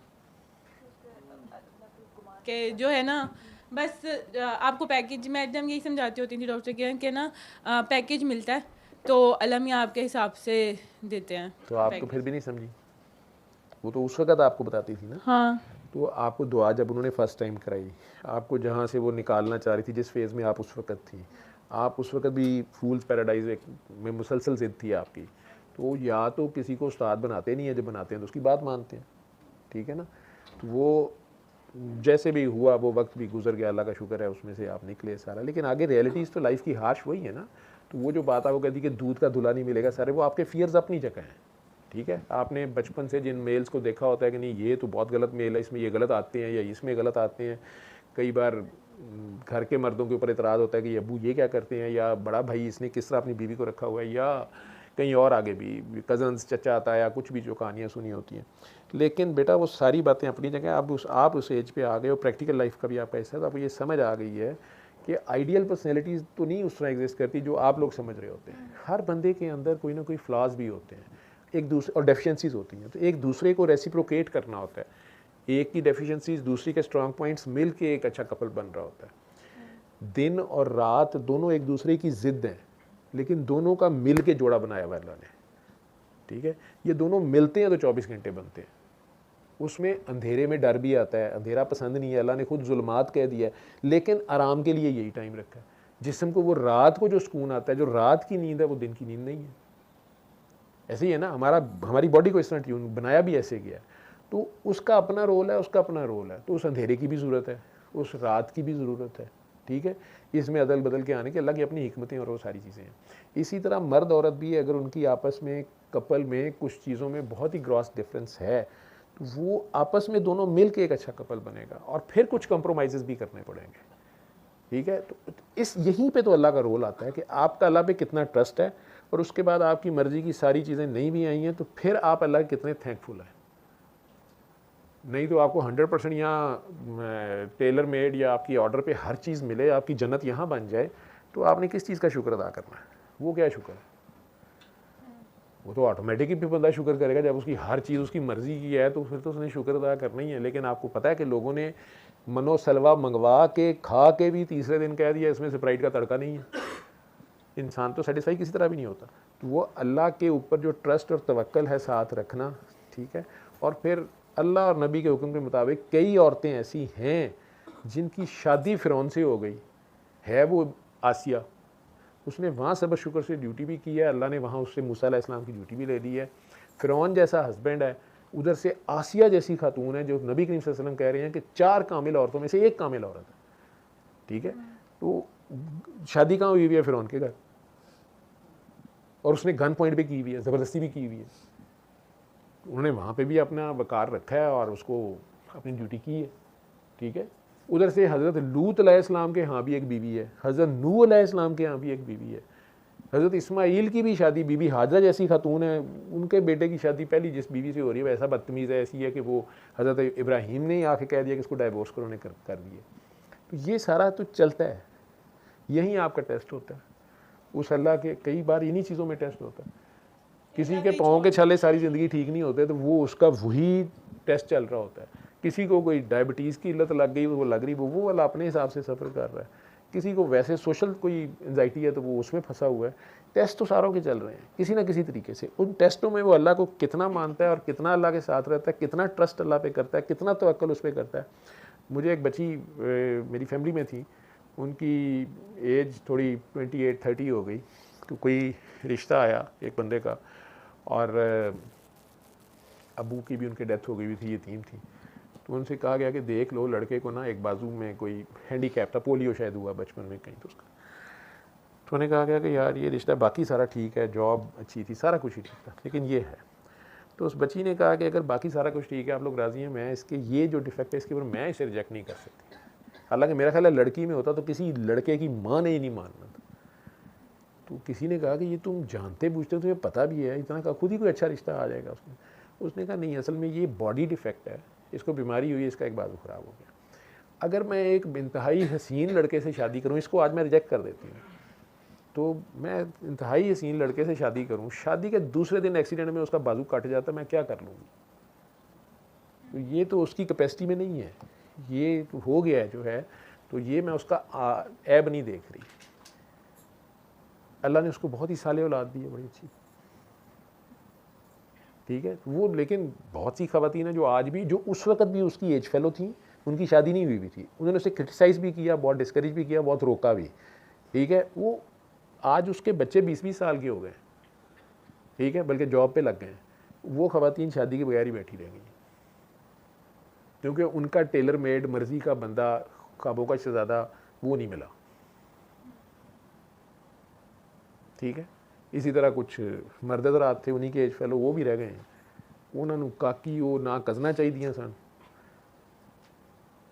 कि जो है ना बस आपको पैकेज, मैं एकदम यही समझाती होती थी डॉक्टर के ना पैकेज मिलता है तो अल्लाह मियाँ आपके हिसाब से देते हैं। तो आप तो फिर भी नहीं समझी, वो तो उस वक्त आपको बताती थी ना। हाँ, तो आपको दुआ जब उन्होंने फ़र्स्ट टाइम कराई, आपको जहाँ से वो निकालना चाह रही थी, जिस फेज़ में आप उस वक्त थी, आप उस वक्त भी फूल्स पैराडाइज में मुसलसल ज़िद थी आपकी। तो या तो किसी को उस्ताद बनाते नहीं है, जब बनाते हैं तो उसकी बात मानते हैं, ठीक है ना। तो वो जैसे भी हुआ, वो वक्त भी गुजर गया, अल्लाह का शुक्र है, उसमें से आप निकले सारा। लेकिन आगे रियलिटीज़ तो लाइफ की हार्श वही है ना। तो वो जो बात आपको कहती कि दूध का धुला नहीं मिलेगा, सारे वो आपके फियर्स अपनी जगह हैं, ठीक है। आपने बचपन से जिन मेल्स को देखा होता है कि नहीं ये तो बहुत गलत मेल है, इसमें ये गलत आते हैं या इसमें गलत आते हैं। कई बार घर के मर्दों के ऊपर इतराज़ होता है कि अबू ये क्या करते हैं, या बड़ा भाई इसने किस तरह अपनी बीवी को रखा हुआ है, या कहीं और आगे भी कज़न्स, चचा आता है, या कुछ भी जो कहानियाँ सुनी होती हैं। लेकिन बेटा वो सारी बातें अपनी जगह। आप उस एज पे आ गए हो, प्रैक्टिकल लाइफ का भी आपका हिस्सा है, तो आपको ये समझ आ गई है कि आइडियल पर्सनैलिटीज़ तो नहीं उस तरह एग्जिस्ट करती जो आप लोग समझ रहे होते हैं। हर बंदे के अंदर कोई ना कोई फ्लॉज भी होते हैं, एक दूसरे और डेफिशिएंसीज होती हैं, तो एक दूसरे को रेसिप्रोकेट करना होता है। एक की डेफिशिएंसीज दूसरी के स्ट्रॉन्ग पॉइंट्स मिल के एक अच्छा कपल बन रहा होता है। दिन और रात दोनों एक दूसरे की ज़िद हैं, लेकिन दोनों का मिल के जोड़ा बनाया हुआ अल्लाह ने, ठीक है। ये दोनों मिलते हैं तो 24 घंटे बनते हैं। उसमें अंधेरे में डर भी आता है, अंधेरा पसंद नहीं है, अल्लाह ने खुद जुल्मात कह दिया है, लेकिन आराम के लिए यही टाइम रखा है। जिस्म को वो रात को जो सुकून आता है, जो रात की नींद है, वो दिन की नींद नहीं है। ऐसे ही है ना, हमारी बॉडी को इस तरह ट्यून बनाया भी ऐसे गया है, तो उसका अपना रोल है, उसका अपना रोल है। तो उस अंधेरे की भी ज़रूरत है, उस रात की भी ज़रूरत है, ठीक है। इसमें अदल बदल के आने की अल्लाह की अपनी हिकमतें और वो सारी चीज़ें हैं। इसी तरह मर्द औरत भी, अगर उनकी आपस में कपल में कुछ चीज़ों में बहुत ही ग्रॉस डिफरेंस है, तो वो आपस में दोनों मिल के एक अच्छा कपल बनेगा, और फिर कुछ कंप्रोमाइज़ भी करने पड़ेंगे, ठीक है। तो इस यहीं पे तो अल्लाह का रोल आता है कि आपका अल्लाह पे कितना ट्रस्ट है, और उसके बाद आपकी मर्ज़ी की सारी चीज़ें नहीं भी आई हैं तो फिर आप अल्लाह के कितने थैंकफुल हैं। नहीं तो आपको 100% यहाँ टेलर मेड या आपकी ऑर्डर पे हर चीज़ मिले, आपकी जन्नत यहाँ बन जाए, तो आपने किस चीज़ का शुक्र अदा करना है? वो क्या शुक्र है? वो तो ऑटोमेटिक ही बंदा शुक्र करेगा जब उसकी हर चीज़ उसकी मर्ज़ी की है, तो फिर तो उसने शुक्र अदा करना ही है। लेकिन आपको पता है कि लोगों ने मनो सलवा मंगवा के खा के भी तीसरे दिन कह दिया इसमें स्प्राइट का तड़का नहीं है। इंसान तो सेटिस्फाई किसी तरह भी नहीं होता। तो वो अल्लाह के ऊपर जो ट्रस्ट और तवक्ल है साथ रखना, ठीक है। और फिर अल्लाह और नबी के हुक्म के मुताबिक कई औरतें ऐसी हैं जिनकी शादी फ़िरौन से हो गई है, वो आसिया, उसने वहाँ सब्र शुक्र से ड्यूटी भी की है, अल्लाह ने वहाँ उससे मूसा अलैहिस्सलाम की ड्यूटी भी ले ली है। फ़िरौन जैसा हस्बैंड है, उधर से आसिया जैसी खातून है, जो नबी करीम सल्लल्लाहु अलैहि वसल्लम कह रहे हैं कि 4 कामिल औरतों में से एक कामिल औरत है, ठीक है। तो शादी कहाँ हुई हुई है? फ़िरौन के घर, और उसने गन पॉइंट पे की हुई है, ज़बरदस्ती भी की हुई है। उन्होंने वहाँ पे भी अपना वकार रखा है और उसको अपनी ड्यूटी की है, ठीक है। उधर से हज़रत लूत अलैहिस्सलाम के यहाँ भी एक बीवी है, हज़रत नूह अलैहिस्सलाम के यहाँ भी एक बीवी है, हज़रत इस्माईल की भी शादी बीवी हाजरा जैसी खातून है, उनके बेटे की शादी पहली जिस बीवी से हो रही है वैसा बदतमीज़ है, ऐसी है कि वो हज़रत इब्राहीम ने ही आके कह दिया कि इसको डाइवोर्स करो, उन्होंने कर दिए। तो ये सारा तो चलता है, यहीं आपका टेस्ट होता है। उस अल्लाह के कई बार इन्हीं चीज़ों में टेस्ट होता है। किसी के पाँव के छाले सारी ज़िंदगी ठीक नहीं होते, तो वो उसका वही टेस्ट चल रहा होता है। किसी को कोई डायबिटीज़ की इल्लत लग गई, वो लग रही, वो वाला अपने हिसाब से सफ़र कर रहा है। किसी को वैसे सोशल कोई एंजाइटी है तो वो उसमें फंसा हुआ है। टेस्ट तो सारों के चल रहे हैं किसी ना किसी तरीके से। उन टेस्टों में वो अल्लाह को कितना मानता है और कितना अल्लाह के साथ रहता है, कितना ट्रस्ट अल्लाह पे करता है, कितना तवक्कुल उस पर करता है। मुझे एक बच्ची मेरी फैमिली में थी, उनकी एज थोड़ी 28-30 हो गई, तो कोई रिश्ता आया एक बंदे का, और अबू की भी उनकी डेथ हो गई हुई थी, यतीम थी। तो उनसे कहा गया कि देख लो लड़के को ना, एक बाजू में कोई हैंडीकैप था, पोलियो शायद हुआ बचपन में कहीं, तो उसका। तो उन्हें कहा गया कि यार ये रिश्ता बाकी सारा ठीक है, जॉब अच्छी थी, सारा कुछ ही ठीक था, लेकिन ये है। तो उस बच्ची ने कहा कि अगर बाकी सारा कुछ ठीक है, आप लोग राज़ी हैं, मैं इसके ये जो डिफेक्ट है इसके ऊपर मैं इसे रिजेक्ट नहीं कर सकती। हालांकि मेरा ख्याल है लड़की में होता तो किसी लड़के की माँ ने ही नहीं मानना था। तो किसी ने कहा कि ये तुम जानते बूझते हो, तुम्हें पता भी है, इतना कहा खुद ही कोई अच्छा रिश्ता आ जाएगा उसमें। उसने कहा नहीं, असल में ये बॉडी डिफेक्ट है, इसको बीमारी हुई है, इसका एक बाजू ख़राब हो गया। अगर मैं एक इंतहाई हसीन लड़के से शादी करूँ, इसको आज मैं रिजेक्ट कर देती हूँ, तो मैं इंतहाई हसीन लड़के से शादी करूँ, शादी के दूसरे दिन एक्सीडेंट में उसका बाजू कट जाता, मैं क्या कर लूँगी? तो ये तो उसकी कैपेसिटी में नहीं है, ये तो हो गया है जो है, तो ये मैं उसका ऐब नहीं देख रही। अल्लाह ने उसको बहुत ही साले औलाद दी है, बड़ी अच्छी, ठीक है। वो लेकिन बहुत सी ख़वातीन हैं जो आज भी, जो उस वक़्त भी उसकी एज फेलो थी, उनकी शादी नहीं हुई भी थी, उन्होंने उसे क्रिटिसाइज़ भी किया, बहुत डिस्करेज भी किया, बहुत रोका भी, ठीक है। वो आज उसके बच्चे 20-20 साल के हो गए, ठीक है, बल्कि जॉब पे लग गए। वो ख़वातीन शादी के बगैर ही बैठी रह गई, क्योंकि उनका टेलर मेड मर्ज़ी का बंदा, ख्वाबों का शहज़ादा वो नहीं मिला, ठीक है। इसी तरह कुछ मर्द हज़रात थे, उन्हीं के एज फेलो, वो भी रह गए हैं। उन्होंने काकी वो ना कज़ना चाहिए सन,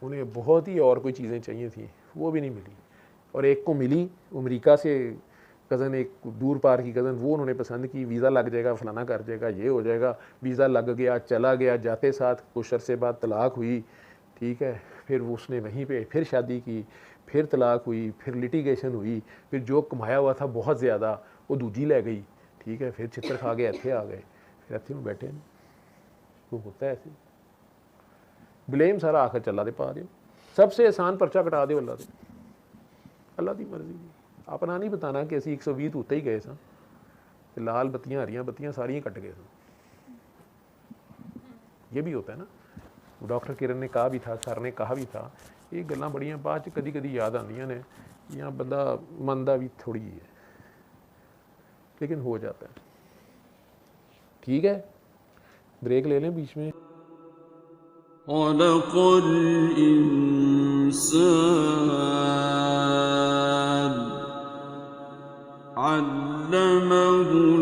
उन्हें बहुत ही और कोई चीज़ें चाहिए थी, वो भी नहीं मिली। और एक को मिली अमेरिका से कज़न, एक दूर पार की कज़न, वो उन्होंने पसंद की, वीज़ा लग जाएगा, फलाना कर जाएगा, ये हो जाएगा। वीज़ा लग गया, चला गया, जाते साथ कुछ अरसे बाद तलाक हुई, ठीक है। फिर उसने वहीं पे फिर शादी की, फिर तलाक हुई, फिर लिटिगेशन हुई, फिर जो कमाया हुआ था बहुत ज़्यादा वो दूजी ले गई, ठीक है। फिर चित्र खा के इत्थे आ गए, फिर इत्थे में बैठे हैं। तो होता है ऐसे, ब्लेम सारा आखिर चला दे पा दो, सबसे आसान पर्चा कटा दो अल्लाह दे, अल्लाह की मर्जी। अपना नहीं बताना कि असी 120 उत्ते ही गए सन, लाल बत्तियां हरियां बत्तियां सारियां कट गए सन। ये भी होता है ना, डॉक्टर किरण ने कहा भी था, सर ने कहा भी था, ये गल्लां बड़ियां बाद च कदी कदी याद आंदियां ने, या बंदा मनदा भी थोड़ी है, लेकिन हो जाता है, ठीक है। ब्रेक ले लें बीच में। खलक़ल इंसान अल्लमहुल